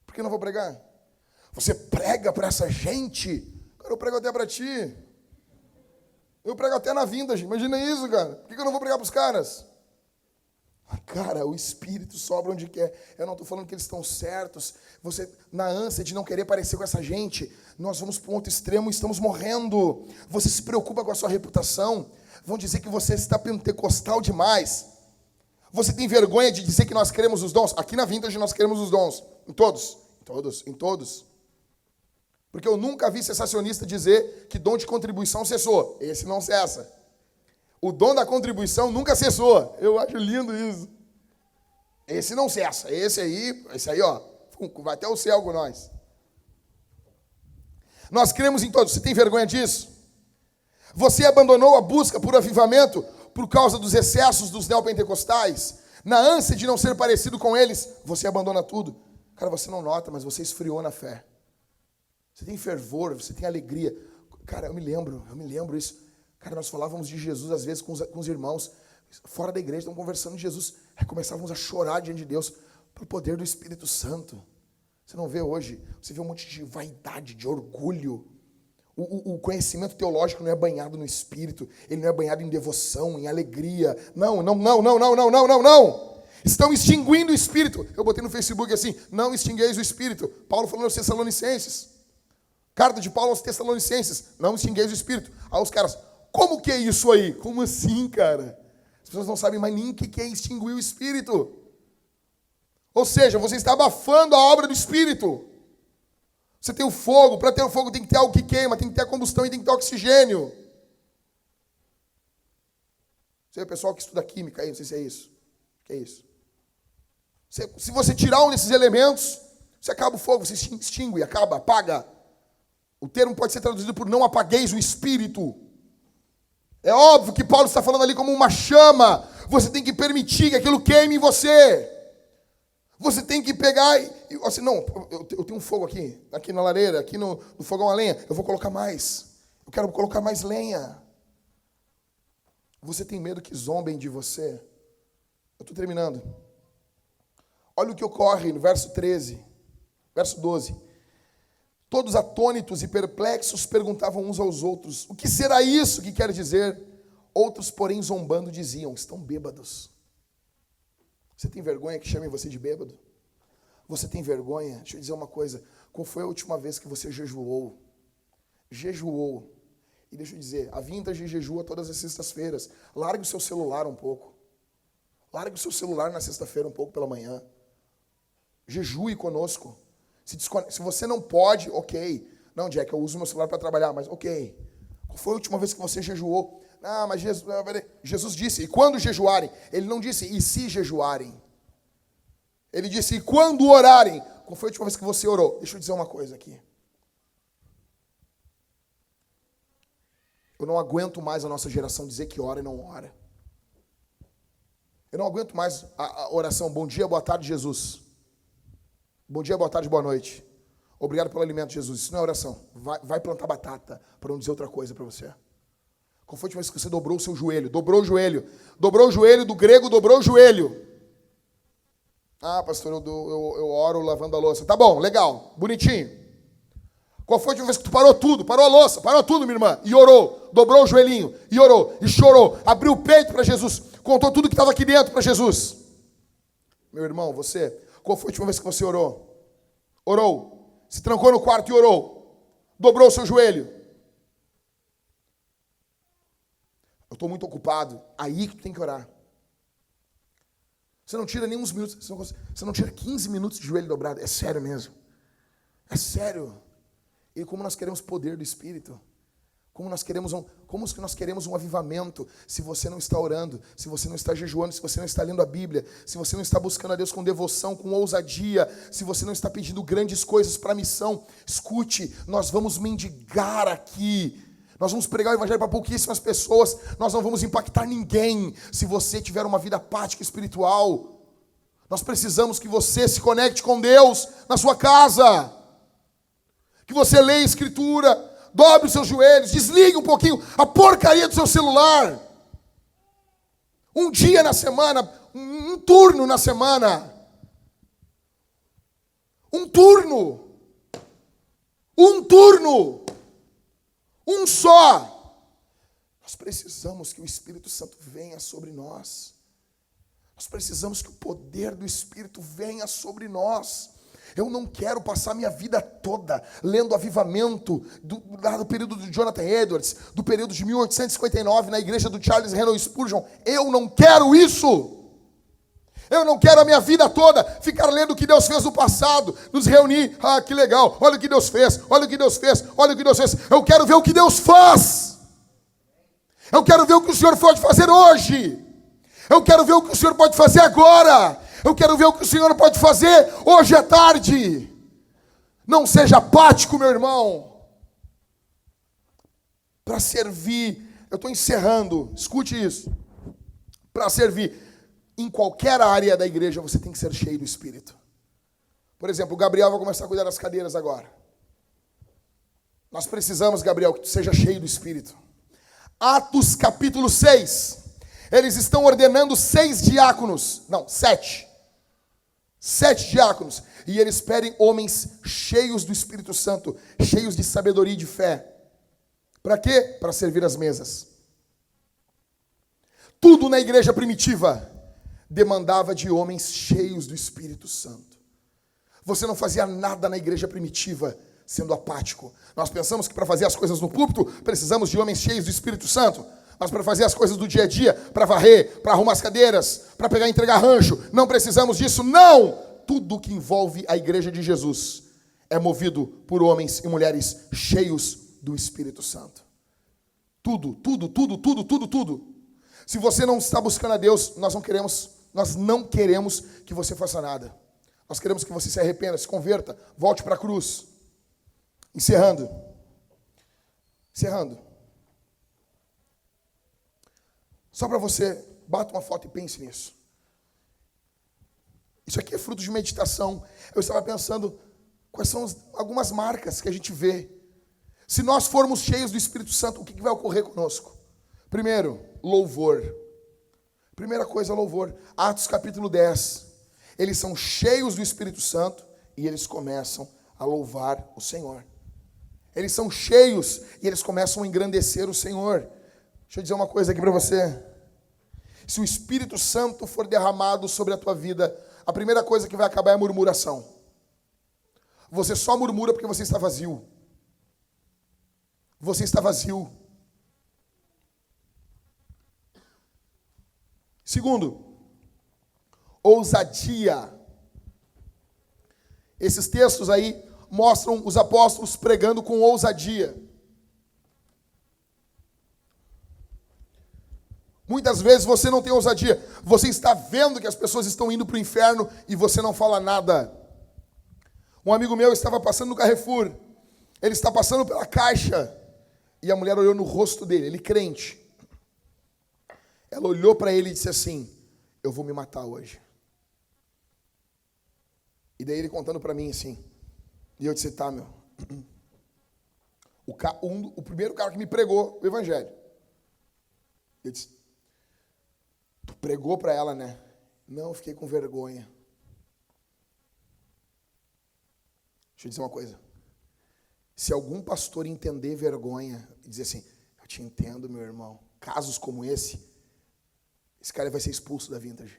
Por que não vou pregar? Você prega para essa gente? Cara, eu prego até para ti. Eu prego até na vintage. Imagina isso, cara. Por que eu não vou pregar pros caras? Cara, o Espírito sobra onde quer. Eu não estou falando que eles estão certos. Você, na ânsia de não querer parecer com essa gente, nós vamos para um outro extremo e estamos morrendo. Você se preocupa com a sua reputação. Vão dizer que você está pentecostal demais. Você tem vergonha de dizer que nós queremos os dons? Aqui na Vintage nós queremos os dons. Em todos. Em todos. Porque eu nunca vi cessacionista dizer que dom de contribuição cessou. Esse não cessa. O dom da contribuição nunca cessou. Eu acho lindo isso. Esse não cessa. Esse aí, ó, vai até o céu com nós. Nós cremos em todos. Você tem vergonha disso? Você abandonou a busca por avivamento por causa dos excessos dos neopentecostais? Na ânsia de não ser parecido com eles, você abandona tudo. Cara, você não nota, mas você esfriou na fé. Você tem fervor, você tem alegria. Cara, eu me lembro isso. Cara, nós falávamos de Jesus às vezes com os irmãos, fora da igreja, estamos conversando de Jesus. Aí começávamos a chorar diante de Deus, pelo poder do Espírito Santo. Você não vê hoje, você vê um monte de vaidade, de orgulho. O conhecimento teológico não é banhado no Espírito, ele não é banhado em devoção, em alegria. Não. Estão extinguindo o Espírito. Eu botei no Facebook assim, não extingueis o Espírito. Paulo falou aos Tessalonicenses. Carta de Paulo aos Tessalonicenses, não extingueis o Espírito. Aí os caras, Como que é isso aí? Como assim, cara? As pessoas não sabem mais nem o que é extinguir o Espírito. Ou seja, você está abafando a obra do Espírito. Você tem o fogo, para ter o fogo tem que ter algo que queima, tem que ter a combustão e tem que ter oxigênio. Você é o pessoal que estuda química aí, não sei se é isso. O que é isso? Se você tirar um desses elementos, você acaba o fogo, você extingue, acaba, apaga. O termo pode ser traduzido por não apagueis o Espírito. É óbvio que Paulo está falando ali como uma chama. Você tem que permitir que aquilo queime em você. Você tem que pegar e assim, não, eu tenho um fogo aqui na lareira, aqui no fogão a lenha. Eu vou colocar mais. Eu quero colocar mais lenha. Você tem medo que zombem de você? Eu estou terminando. Olha o que ocorre no verso 13, verso 12. Todos atônitos e perplexos perguntavam uns aos outros: o que será isso que quer dizer? Outros, porém, zombando, diziam: estão bêbados. Você tem vergonha que chamem você de bêbado? Você tem vergonha? Deixa eu dizer uma coisa. Qual foi a última vez que você jejuou? Jejuou. E deixa eu dizer, a Vintage jejua todas as sextas-feiras. Largue o seu celular um pouco. Largue o seu celular na sexta-feira um pouco pela manhã. Jejue conosco. Se você não pode, ok. Não, Jack, eu uso meu celular para trabalhar, mas ok. Qual foi a última vez que você jejuou? Ah, mas Jesus disse, e quando jejuarem? Ele não disse, e se jejuarem? Ele disse, e quando orarem? Qual foi a última vez que você orou? Deixa eu dizer uma coisa aqui. Eu não aguento mais a nossa geração dizer que ora e não ora. Eu não aguento mais a oração, bom dia, boa tarde, Jesus. Bom dia, boa tarde, boa noite. Obrigado pelo alimento, Jesus. Isso não é oração. Vai plantar batata, para não dizer outra coisa para você. Qual foi a última vez que você dobrou o seu joelho? Dobrou o joelho. Dobrou o joelho, do grego, dobrou o joelho. Ah, pastor, eu oro lavando a louça. Tá bom, legal, bonitinho. Qual foi a última vez que tu parou tudo? Parou a louça, parou tudo, minha irmã. E orou, dobrou o joelhinho, e orou, e chorou. Abriu o peito para Jesus, contou tudo que estava aqui dentro para Jesus. Meu irmão, você, qual foi a última vez que você orou? Orou, se trancou no quarto e orou. Dobrou o seu joelho. Eu estou muito ocupado. Aí que tu tem que orar. Você não tira nem uns minutos, você não tira 15 minutos de joelho dobrado. É sério mesmo. É sério. E como nós queremos poder do Espírito. Como que nós queremos um avivamento se você não está orando, se você não está jejuando, se você não está lendo a Bíblia, se você não está buscando a Deus com devoção, com ousadia, se você não está pedindo grandes coisas para a missão. Escute, nós vamos mendigar aqui. Nós vamos pregar o evangelho para pouquíssimas pessoas. Nós não vamos impactar ninguém se você tiver uma vida apática espiritual. Nós precisamos que você se conecte com Deus na sua casa. Que você leia a Escritura, dobre os seus joelhos, desligue um pouquinho a porcaria do seu celular. Um dia na semana, um turno na semana. Um turno. Um só. Nós precisamos que o Espírito Santo venha sobre nós. Nós precisamos que o poder do Espírito venha sobre nós. Eu não quero passar minha vida toda lendo avivamento do período do Jonathan Edwards, do período de 1859 na igreja do Charles Haddon Spurgeon. Eu não quero isso. Eu não quero a minha vida toda ficar lendo o que Deus fez no passado, nos reunir, ah, que legal, olha o que Deus fez, olha o que Deus fez, olha o que Deus fez. Eu quero ver o que Deus faz. Eu quero ver o que o Senhor pode fazer hoje. Eu quero ver o que o Senhor pode fazer agora. Eu quero ver o que o Senhor pode fazer hoje à tarde. Não seja apático, meu irmão. Para servir, eu estou encerrando, escute isso. Para servir em qualquer área da igreja, você tem que ser cheio do Espírito. Por exemplo, o Gabriel vai começar a cuidar das cadeiras agora. Nós precisamos, Gabriel, que tu seja cheio do Espírito. Atos capítulo 6. Eles estão ordenando 7. 7 diáconos. E eles pedem homens cheios do Espírito Santo, cheios de sabedoria e de fé. Para quê? Para servir as mesas. Tudo na igreja primitiva demandava de homens cheios do Espírito Santo. Você não fazia nada na igreja primitiva sendo apático. Nós pensamos que para fazer as coisas no púlpito, precisamos de homens cheios do Espírito Santo. Mas para fazer as coisas do dia a dia, para varrer, para arrumar as cadeiras, para pegar e entregar rancho, não precisamos disso, não! Tudo que envolve a igreja de Jesus é movido por homens e mulheres cheios do Espírito Santo. Tudo. Se você não está buscando a Deus, nós não queremos que você faça nada. Nós queremos que você se arrependa, se converta, volte para a cruz. Encerrando. Só para você, bata uma foto e pense nisso. Isso aqui é fruto de meditação. Eu estava pensando quais são algumas marcas que a gente vê. Se nós formos cheios do Espírito Santo, o que vai ocorrer conosco? Primeiro, louvor. Primeira coisa, louvor. Atos capítulo 10. Eles são cheios do Espírito Santo e eles começam a louvar o Senhor. Eles são cheios e eles começam a engrandecer o Senhor. Deixa eu dizer uma coisa aqui para você. Se o Espírito Santo for derramado sobre a tua vida, a primeira coisa que vai acabar é a murmuração. Você só murmura porque você está vazio. Você está vazio. Segundo, ousadia. Esses textos aí mostram os apóstolos pregando com ousadia. Muitas vezes você não tem ousadia. Você está vendo que as pessoas estão indo para o inferno e você não fala nada. Um amigo meu estava passando no Carrefour. Ele está passando pela caixa. E a mulher olhou no rosto dele, ele crente. Ela olhou para ele e disse assim: eu vou me matar hoje. E daí ele contando para mim assim. E eu disse: tá, meu. O primeiro cara que me pregou o evangelho. Eu disse: tu pregou para ela, né? Não, eu fiquei com vergonha. Deixa eu dizer uma coisa. Se algum pastor entender vergonha e dizer assim: eu te entendo, meu irmão. Casos como esse cara vai ser expulso da Vintage.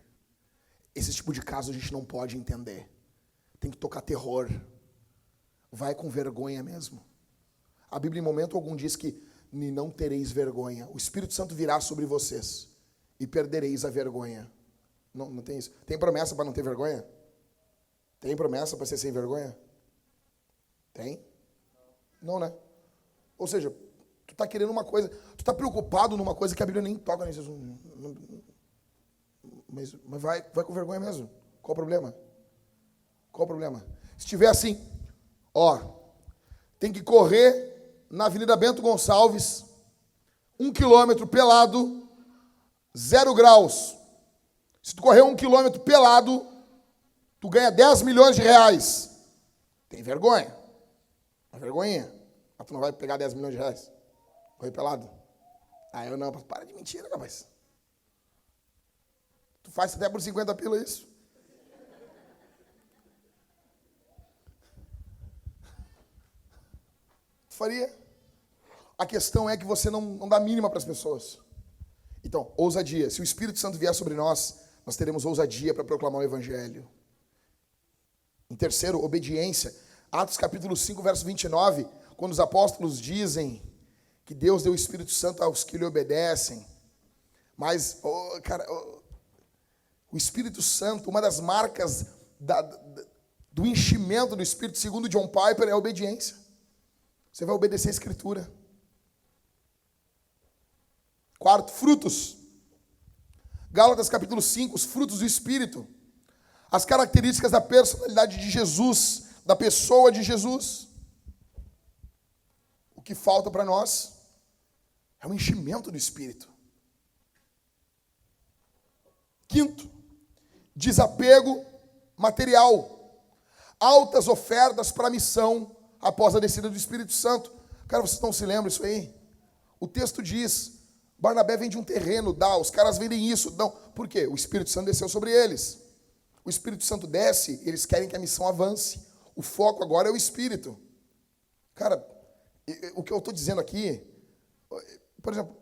Esse tipo de caso a gente não pode entender. Tem que tocar terror. Vai com vergonha mesmo. A Bíblia em momento algum diz que não tereis vergonha. O Espírito Santo virá sobre vocês e perdereis a vergonha. Não tem isso. Tem promessa para não ter vergonha? Tem promessa para ser sem vergonha? Tem? Não, né? Ou seja, tu está querendo uma coisa, tu está preocupado numa coisa que a Bíblia nem toca nesse assunto. Mas vai com vergonha mesmo. Qual o problema? Qual o problema? Se tiver assim, tem que correr na Avenida Bento Gonçalves, 1 quilômetro pelado, 0 graus. Se tu correr 1 quilômetro pelado, tu ganha 10 milhões de reais. Tem vergonha? Uma vergonhinha. Mas tu não vai pegar 10 milhões de reais? Correr pelado? Eu não. Para de mentira, rapaz. Tu faz até por 50 pila isso. Tu faria? A questão é que você não dá mínima para as pessoas. Então, ousadia. Se o Espírito Santo vier sobre nós teremos ousadia para proclamar o Evangelho. Em terceiro, obediência. Atos capítulo 5, verso 29, quando os apóstolos dizem que Deus deu o Espírito Santo aos que lhe obedecem. Mas, o Espírito Santo, uma das marcas do enchimento do Espírito, segundo John Piper, é a obediência. Você vai obedecer a Escritura. Quarto, frutos. Gálatas capítulo 5, os frutos do Espírito. As características da personalidade de Jesus, da pessoa de Jesus. O que falta para nós é o enchimento do Espírito. Quinto, desapego material. Altas ofertas para a missão após a descida do Espírito Santo. Cara, vocês não se lembram disso aí? O texto diz: Barnabé vende um terreno, dá, os caras vendem isso, dão. Por quê? O Espírito Santo desceu sobre eles. O Espírito Santo desce, eles querem que a missão avance. O foco agora é o Espírito. Cara, o que eu estou dizendo aqui, por exemplo,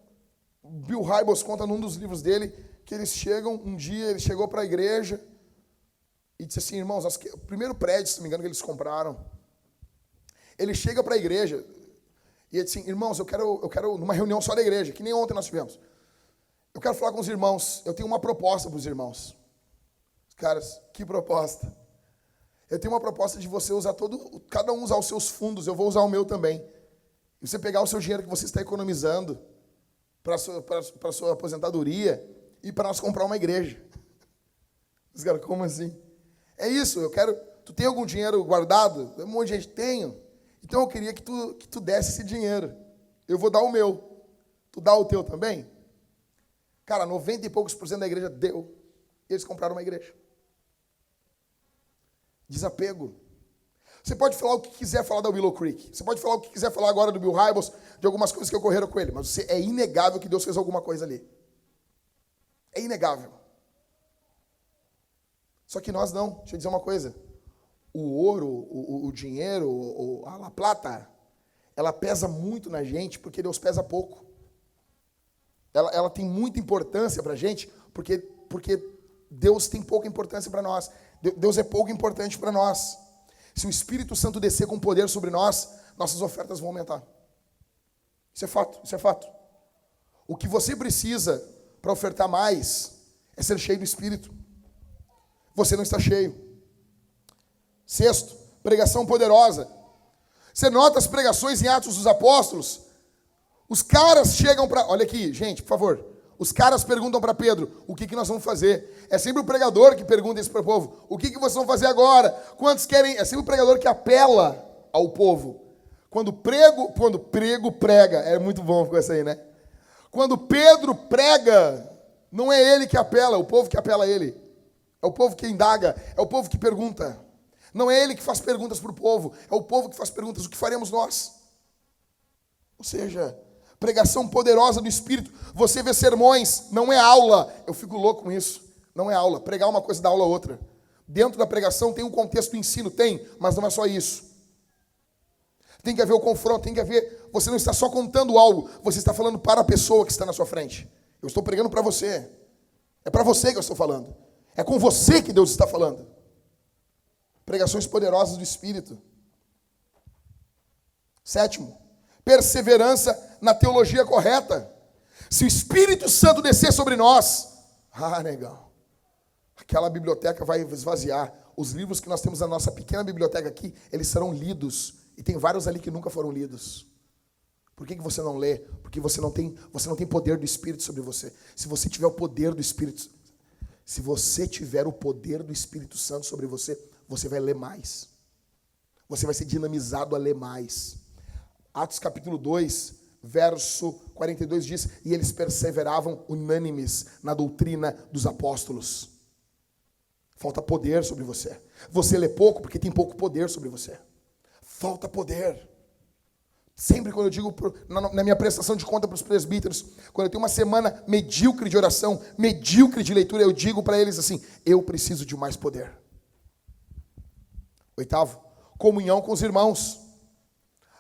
Bill Hybels conta num dos livros dele que eles chegam, um dia ele chegou para a igreja e disse assim: irmãos, o primeiro prédio, se não me engano, que eles compraram, Ele chega para a igreja e ele diz assim, irmãos, eu quero numa reunião só da igreja, que nem ontem nós tivemos. Eu quero falar com os irmãos, eu tenho uma proposta para os irmãos. Caras, que proposta? Eu tenho uma proposta de você usar cada um usar os seus fundos, eu vou usar o meu também. E você pegar o seu dinheiro que você está economizando para a sua aposentadoria e para nós comprar uma igreja. Os caras, como assim? É isso, tu tem algum dinheiro guardado? Um monte de gente tenho. Então eu queria que tu desse esse dinheiro. Eu vou dar o meu. Tu dá o teu também? Cara, 90 e poucos % da igreja deu. Eles compraram uma igreja. Desapego. Você pode falar o que quiser falar da Willow Creek. Você pode falar o que quiser falar agora do Bill Hybels, de algumas coisas que ocorreram com ele. Mas é inegável que Deus fez alguma coisa ali. É inegável. Só que nós não. Deixa eu dizer uma coisa. O ouro, o dinheiro, a La Plata, ela pesa muito na gente porque Deus pesa pouco. Ela tem muita importância para a gente porque Deus tem pouca importância para nós. Deus é pouco importante para nós. Se o Espírito Santo descer com poder sobre nós, nossas ofertas vão aumentar. Isso é fato, isso é fato. O que você precisa para ofertar mais é ser cheio do Espírito. Você não está cheio. Sexto, pregação poderosa. Você nota as pregações em Atos dos Apóstolos? Os caras chegam para... Olha aqui, gente, por favor. Os caras perguntam para Pedro, o que nós vamos fazer? É sempre o pregador que pergunta isso para o povo. O que vocês vão fazer agora? Quantos querem... É sempre o pregador que apela ao povo. Quando prego prega. É muito bom com essa aí, né? Quando Pedro prega, não é ele que apela, é o povo que apela a ele. É o povo que indaga, é o povo que pergunta. Não é ele que faz perguntas para o povo, é o povo que faz perguntas. O que faremos nós? Ou seja... Pregação poderosa do Espírito. Você vê sermões, não é aula. Eu fico louco com isso. Não é aula. Pregar uma coisa, dar aula outra. Dentro da pregação tem um contexto do ensino, tem, mas não é só isso. Tem que haver o confronto, tem que haver... Você não está só contando algo, você está falando para a pessoa que está na sua frente. Eu estou pregando para você. É para você que eu estou falando. É com você que Deus está falando. Pregações poderosas do Espírito. Sétimo, perseverança na teologia correta. Se o Espírito Santo descer sobre nós, negão, aquela biblioteca vai esvaziar. Os livros que nós temos na nossa pequena biblioteca aqui, eles serão lidos. E tem vários ali que nunca foram lidos. Por que você não lê? Porque você não tem poder do Espírito sobre você. Se você tiver o poder do Espírito, se você tiver o poder do Espírito Santo sobre você, você vai ler mais. Você vai ser dinamizado a ler mais. Atos capítulo 2, verso 42 diz, e eles perseveravam unânimes na doutrina dos apóstolos. Falta poder sobre você. Você lê pouco porque tem pouco poder sobre você. Falta poder. Sempre quando eu digo, na minha prestação de conta para os presbíteros, quando eu tenho uma semana medíocre de oração, medíocre de leitura, eu digo para eles assim, eu preciso de mais poder. Oitavo, comunhão com os irmãos.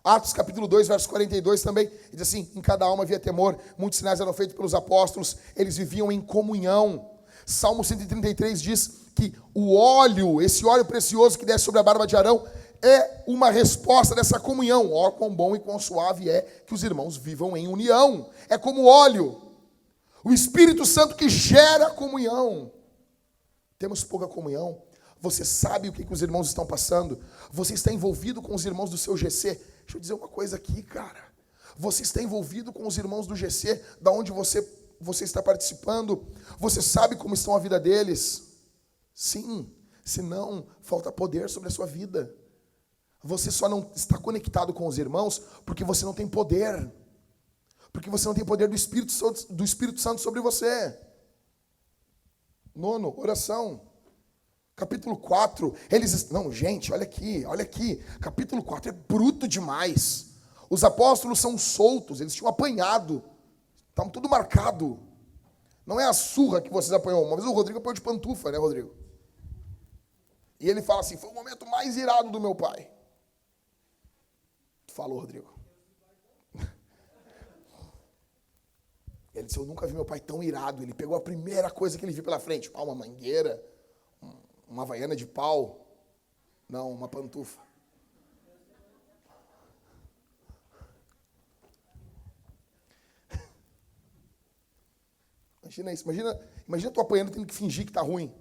Atos capítulo 2, verso 42 também, diz assim, em cada alma havia temor, muitos sinais eram feitos pelos apóstolos, eles viviam em comunhão. Salmo 133 diz que o óleo, esse óleo precioso que desce sobre a barba de Arão, é uma resposta dessa comunhão. Ó, quão bom e quão suave é que os irmãos vivam em união. É como óleo. O Espírito Santo que gera comunhão. Temos pouca comunhão. Você sabe o que os irmãos estão passando. Você está envolvido com os irmãos do seu GC. Deixa eu dizer uma coisa aqui, cara. Você está envolvido com os irmãos do GC, da onde você está participando. Você sabe como estão a vida deles. Sim, senão falta poder sobre a sua vida. Você só não está conectado com os irmãos porque você não tem poder. Porque você não tem poder do Espírito Santo sobre você. Nono, oração. Capítulo 4, não, gente, olha aqui. Capítulo 4 é bruto demais. Os apóstolos são soltos, eles tinham apanhado. Estavam tudo marcado. Não é a surra que vocês apanhou. Uma vez o Rodrigo apanhou de pantufa, né, Rodrigo? E ele fala assim, foi o momento mais irado do meu pai. Tu falou, Rodrigo. Ele disse, eu nunca vi meu pai tão irado. Ele pegou a primeira coisa que ele viu pela frente. Uma mangueira, uma havaiana de pau. Não, uma pantufa. Imagina isso. Imagina tu apanhando tendo que fingir que tá ruim.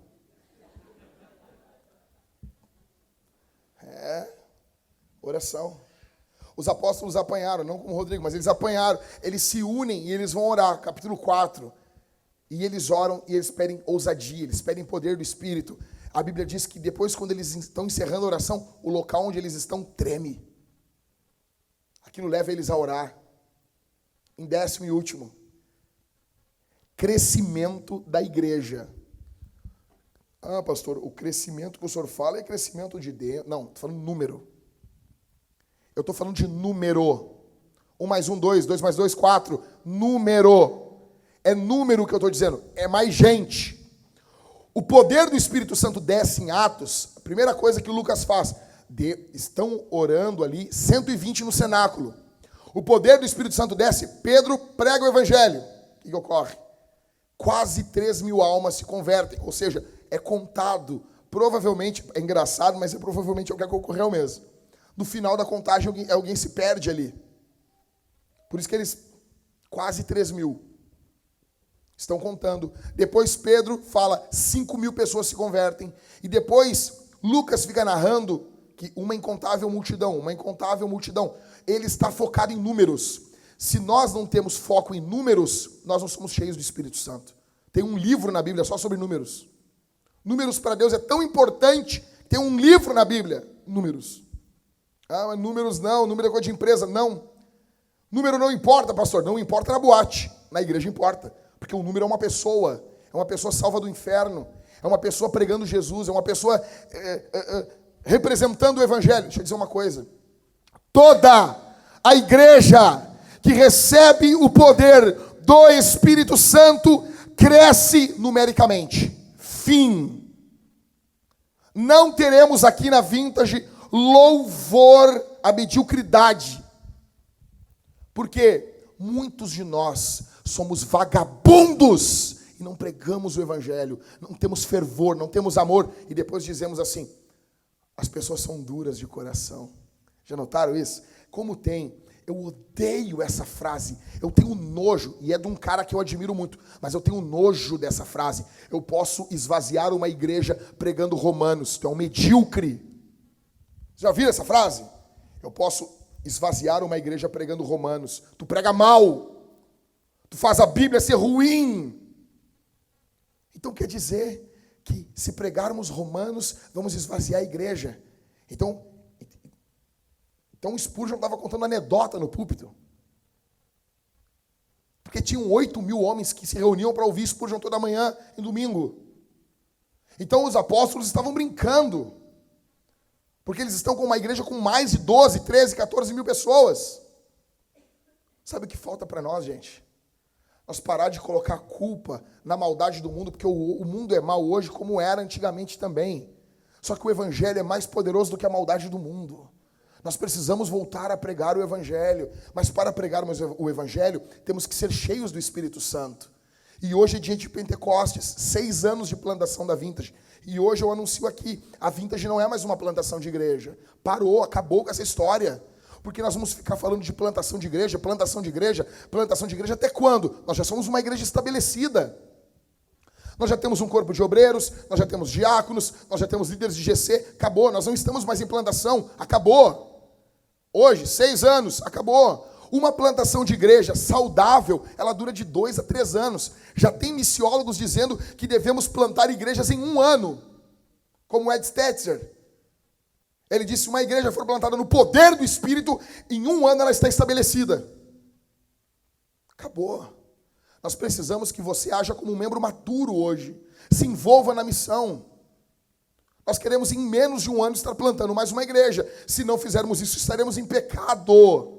Oração. Os apóstolos apanharam, não como o Rodrigo, mas eles apanharam. Eles se unem e eles vão orar. Capítulo 4. E eles oram e eles pedem ousadia, eles pedem poder do Espírito. A Bíblia diz que depois, quando eles estão encerrando a oração, o local onde eles estão treme. Aquilo leva eles a orar. Em 10º e último. Crescimento da igreja. Ah, pastor, o crescimento que o senhor fala é crescimento de Deus. Não, estou falando número. Eu estou falando de número. 1 mais 1, 2, 2 mais 2, 4. Número. É número que eu estou dizendo. É mais gente. O poder do Espírito Santo desce em Atos. A primeira coisa que Lucas faz. Estão orando ali, 120 no cenáculo. O poder do Espírito Santo desce. Pedro prega o evangelho. O que ocorre? Quase 3.000 almas se convertem. Ou seja, é contado. Provavelmente, é engraçado, mas provavelmente é o que ocorreu mesmo. No final da contagem, alguém se perde ali. Por isso que eles, quase 3.000, estão contando. Depois Pedro fala, 5.000 pessoas se convertem. E depois, Lucas fica narrando que uma incontável multidão. Ele está focado em números. Se nós não temos foco em números, nós não somos cheios do Espírito Santo. Tem um livro na Bíblia só sobre números. Números para Deus é tão importante, tem um livro na Bíblia, números. Ah, mas números não, número é coisa de empresa, não. Número não importa, pastor, não importa na boate, na igreja importa. Porque o número é uma pessoa salva do inferno, é uma pessoa pregando Jesus, é uma pessoa representando o evangelho. Deixa eu dizer uma coisa. Toda a igreja que recebe o poder do Espírito Santo cresce numericamente. Fim. Não teremos aqui na Vintage louvor à mediocridade. Porque muitos de nós somos vagabundos e não pregamos o evangelho, não temos fervor, não temos amor, e depois dizemos assim, as pessoas são duras de coração. Já notaram isso? Como tem? Eu odeio essa frase, eu tenho nojo, e é de um cara que eu admiro muito, mas eu tenho nojo dessa frase. Eu posso esvaziar uma igreja pregando Romanos, tu é um medíocre. Já viram essa frase? Eu posso esvaziar uma igreja pregando Romanos. Tu prega mal. Tu faz a Bíblia ser ruim. Então quer dizer que se pregarmos Romanos, vamos esvaziar a igreja. Então Spurgeon estava contando anedota no púlpito. Porque tinham 8.000 homens que se reuniam para ouvir Spurgeon toda manhã e domingo. Então os apóstolos estavam brincando. Porque eles estão com uma igreja com mais de 12, 13, 14 mil pessoas. Sabe o que falta para nós, gente? Nós parar de colocar culpa na maldade do mundo, porque o mundo é mau hoje como era antigamente também. Só que o evangelho é mais poderoso do que a maldade do mundo. Nós precisamos voltar a pregar o evangelho. Mas para pregarmos o evangelho, temos que ser cheios do Espírito Santo. E hoje é dia de Pentecostes, 6 anos de plantação da Vintage. E hoje eu anuncio aqui, a Vintage não é mais uma plantação de igreja. Parou, acabou com essa história. Porque nós vamos ficar falando de plantação de igreja até quando? Nós já somos uma igreja estabelecida. Nós já temos um corpo de obreiros, nós já temos diáconos, nós já temos líderes de GC, acabou. Nós não estamos mais em plantação, acabou. Hoje, 6 anos, acabou. Uma plantação de igreja saudável, ela dura de 2 a 3 anos. Já tem missiólogos dizendo que devemos plantar igrejas em 1 ano. Como Ed Stetzer. Ele disse, se uma igreja for plantada no poder do Espírito, em 1 ano ela está estabelecida. Acabou. Nós precisamos que você haja como um membro maturo hoje. Se envolva na missão. Nós queremos em menos de 1 ano estar plantando mais uma igreja. Se não fizermos isso, estaremos em pecado.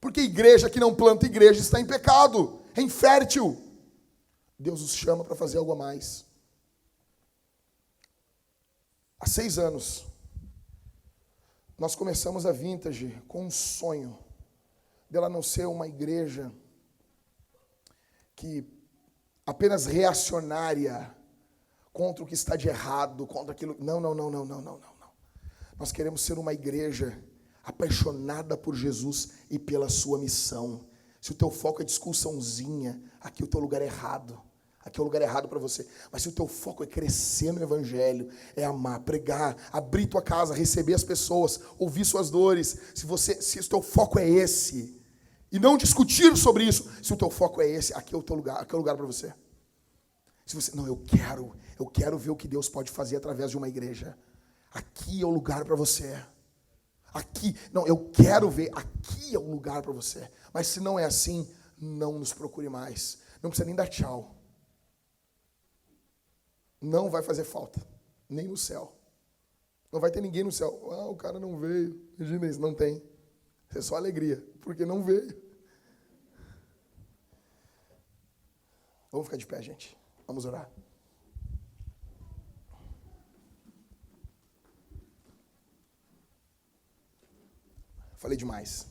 Porque igreja que não planta igreja está em pecado, é infértil. Deus os chama para fazer algo a mais. Há 6 anos, nós começamos a Vintage com um sonho dela não ser uma igreja que apenas reacionária contra o que está de errado, contra aquilo. Não. Nós queremos ser uma igreja apaixonada por Jesus e pela sua missão. Se o teu foco é discussãozinha, aqui o teu lugar é errado. aqui é o lugar errado para você. Mas se o teu foco é crescer no evangelho, é amar, pregar, abrir tua casa, receber as pessoas, ouvir suas dores, se o teu foco é esse, e não discutir sobre isso, se o teu foco é esse, aqui é o teu lugar, aqui é o lugar para você. Se você, não, eu quero ver o que Deus pode fazer através de uma igreja. Aqui é o lugar para você. Aqui, não, eu quero ver, aqui é o lugar para você. Mas se não é assim, não nos procure mais. Não precisa nem dar tchau. Não vai fazer falta, nem no céu. Não vai ter ninguém no céu. Ah, o cara não veio. Imagina isso, não tem. É só alegria, porque não veio. Vamos ficar de pé, gente. Vamos orar. Falei demais.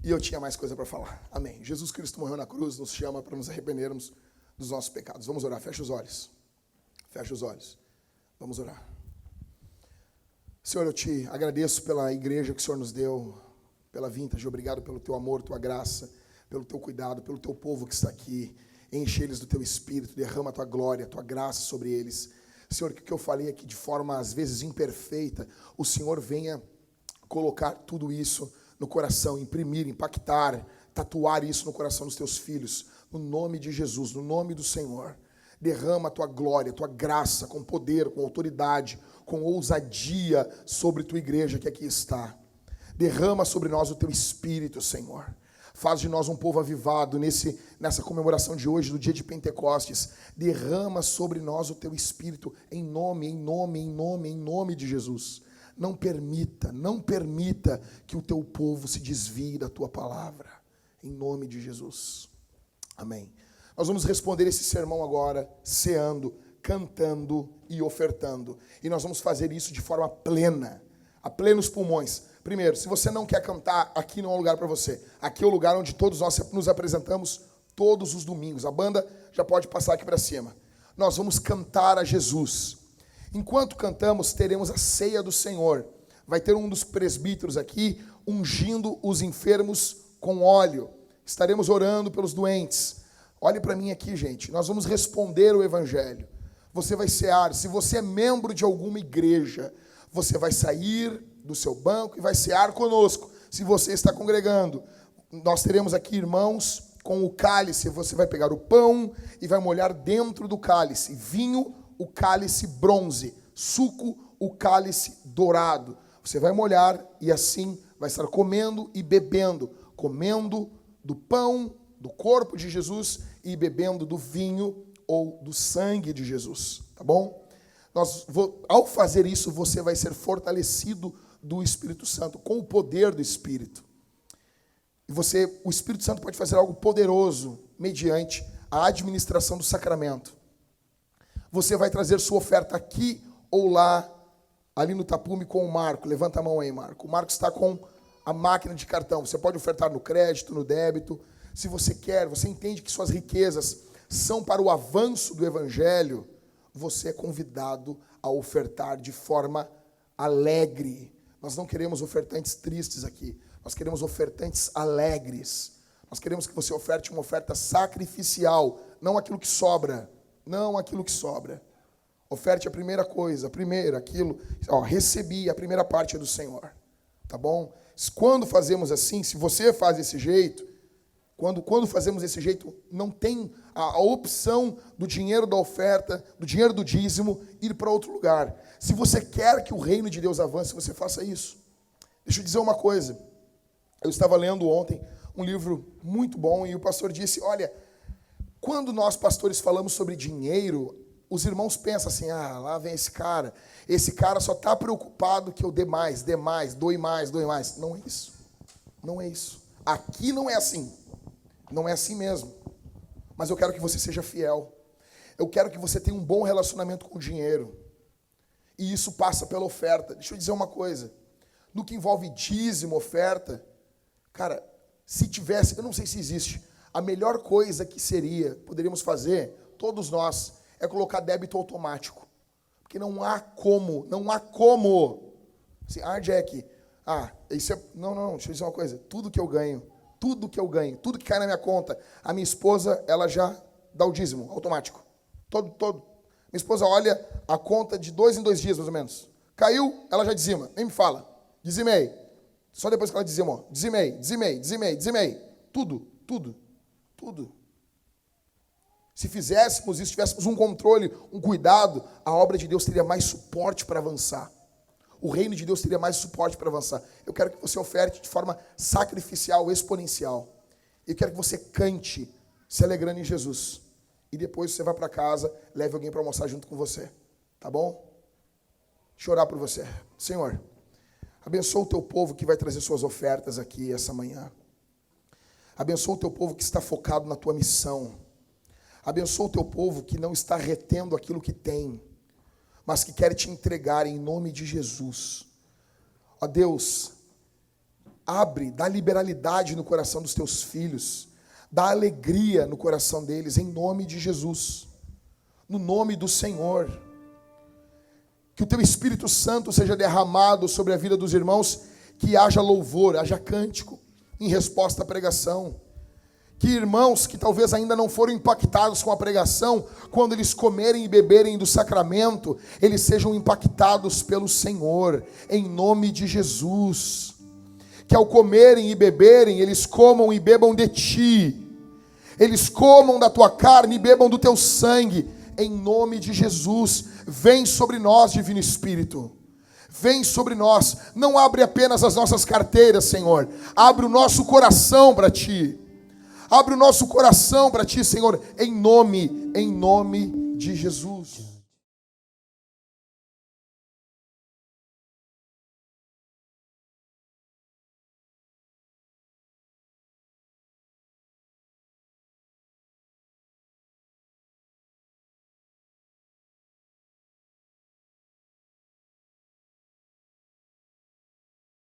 E eu tinha mais coisa para falar. Amém. Jesus Cristo morreu na cruz, nos chama para nos arrependermos dos nossos pecados. Vamos orar. Fecha os olhos. Fecha os olhos. Vamos orar. Senhor, eu te agradeço pela igreja que o Senhor nos deu, pela Vintage. Obrigado pelo teu amor, tua graça, pelo teu cuidado, pelo teu povo que está aqui. Enche eles do teu espírito, derrama a tua glória, a tua graça sobre eles. Senhor, que o que eu falei aqui de forma às vezes imperfeita, o Senhor venha colocar tudo isso no coração, imprimir, impactar, tatuar isso no coração dos teus filhos, no nome de Jesus, no nome do Senhor. Derrama a tua glória, a tua graça, com poder, com autoridade, com ousadia sobre tua igreja que aqui está. Derrama sobre nós o teu espírito, Senhor. Faz de nós um povo avivado nessa comemoração de hoje, do dia de Pentecostes. Derrama sobre nós o teu espírito em nome de Jesus. Não permita que o teu povo se desvie da tua palavra. Em nome de Jesus. Amém. Nós vamos responder esse sermão agora, ceando, cantando e ofertando. E nós vamos fazer isso de forma plena, a plenos pulmões. Primeiro, se você não quer cantar, aqui não é um lugar para você. Aqui é o lugar onde todos nós nos apresentamos todos os domingos. A banda já pode passar aqui para cima. Nós vamos cantar a Jesus. Enquanto cantamos, teremos a ceia do Senhor. Vai ter um dos presbíteros aqui ungindo os enfermos com óleo. Estaremos orando pelos doentes. Olhe para mim aqui, gente. Nós vamos responder o evangelho. Você vai cear. Se você é membro de alguma igreja, você vai sair do seu banco e vai cear conosco. Se você está congregando, nós teremos aqui irmãos com o cálice. Você vai pegar o pão e vai molhar dentro do cálice. Vinho, o cálice bronze. Suco, o cálice dourado. Você vai molhar e assim vai estar comendo e bebendo. Comendo do pão, do corpo de Jesus e bebendo do vinho ou do sangue de Jesus. Tá bom? Ao fazer isso, você vai ser fortalecido do Espírito Santo, com o poder do Espírito. E o Espírito Santo pode fazer algo poderoso mediante a administração do sacramento. Você vai trazer sua oferta aqui ou lá, ali no tapume com o Marco. Levanta a mão aí, Marco. O Marco está com a máquina de cartão. Você pode ofertar no crédito, no débito. Se você quer, você entende que suas riquezas são para o avanço do Evangelho, você é convidado a ofertar de forma alegre. Nós não queremos ofertantes tristes aqui. Nós queremos ofertantes alegres. Nós queremos que você oferte uma oferta sacrificial, não aquilo que sobra. Não aquilo que sobra. Oferte a primeira coisa, aquilo. Recebi, a primeira parte é do Senhor. Tá bom? Quando fazemos assim, se você faz desse jeito, quando fazemos desse jeito, não tem a opção do dinheiro da oferta, do dinheiro do dízimo, ir para outro lugar. Se você quer que o reino de Deus avance, você faça isso. Deixa eu dizer uma coisa. Eu estava lendo ontem um livro muito bom e o pastor disse, olha, quando nós pastores falamos sobre dinheiro, os irmãos pensam assim, lá vem esse cara só está preocupado que eu dê mais, doe mais. Não é isso. Não é isso. Aqui não é assim. Não é assim mesmo. Mas eu quero que você seja fiel. Eu quero que você tenha um bom relacionamento com o dinheiro. E isso passa pela oferta. Deixa eu dizer uma coisa. No que envolve dízimo, oferta, cara, se tivesse, eu não sei se existe, a melhor coisa que poderíamos fazer, todos nós, é colocar débito automático. Porque não há como. Assim, Jack, isso é... Não, deixa eu dizer uma coisa. Tudo que eu ganho, tudo que cai na minha conta, a minha esposa, ela já dá o dízimo, automático. Todo. Minha esposa olha a conta de 2 em 2 dias, mais ou menos. Caiu, ela já dizima. Nem me fala. Dizimei. Só depois que ela dizima, ó. Dizimei. Tudo. Se fizéssemos isso, tivéssemos um controle, um cuidado, a obra de Deus teria mais suporte para avançar. O reino de Deus teria mais suporte para avançar. Eu quero que você oferte de forma sacrificial, exponencial. Eu quero que você cante, se alegrando em Jesus. E depois você vai para casa, leve alguém para almoçar junto com você. Tá bom? Deixa eu orar por você. Senhor, abençoa o teu povo que vai trazer suas ofertas aqui essa manhã. Abençoa o teu povo que está focado na tua missão. Abençoa o teu povo que não está retendo aquilo que tem, mas que quer te entregar em nome de Jesus. Ó Deus, abre, dá liberalidade no coração dos teus filhos, dá alegria no coração deles, em nome de Jesus, no nome do Senhor. Que o teu Espírito Santo seja derramado sobre a vida dos irmãos, que haja louvor, haja cântico, em resposta à pregação. Que irmãos que talvez ainda não foram impactados com a pregação, quando eles comerem e beberem do sacramento, eles sejam impactados pelo Senhor, em nome de Jesus. Que ao comerem e beberem, eles comam e bebam de ti, eles comam da tua carne e bebam do teu sangue, em nome de Jesus. Vem sobre nós, Divino Espírito. Vem sobre nós. Não abre apenas as nossas carteiras, Senhor. Abre o nosso coração para ti. Abre o nosso coração para ti, Senhor, em nome de Jesus.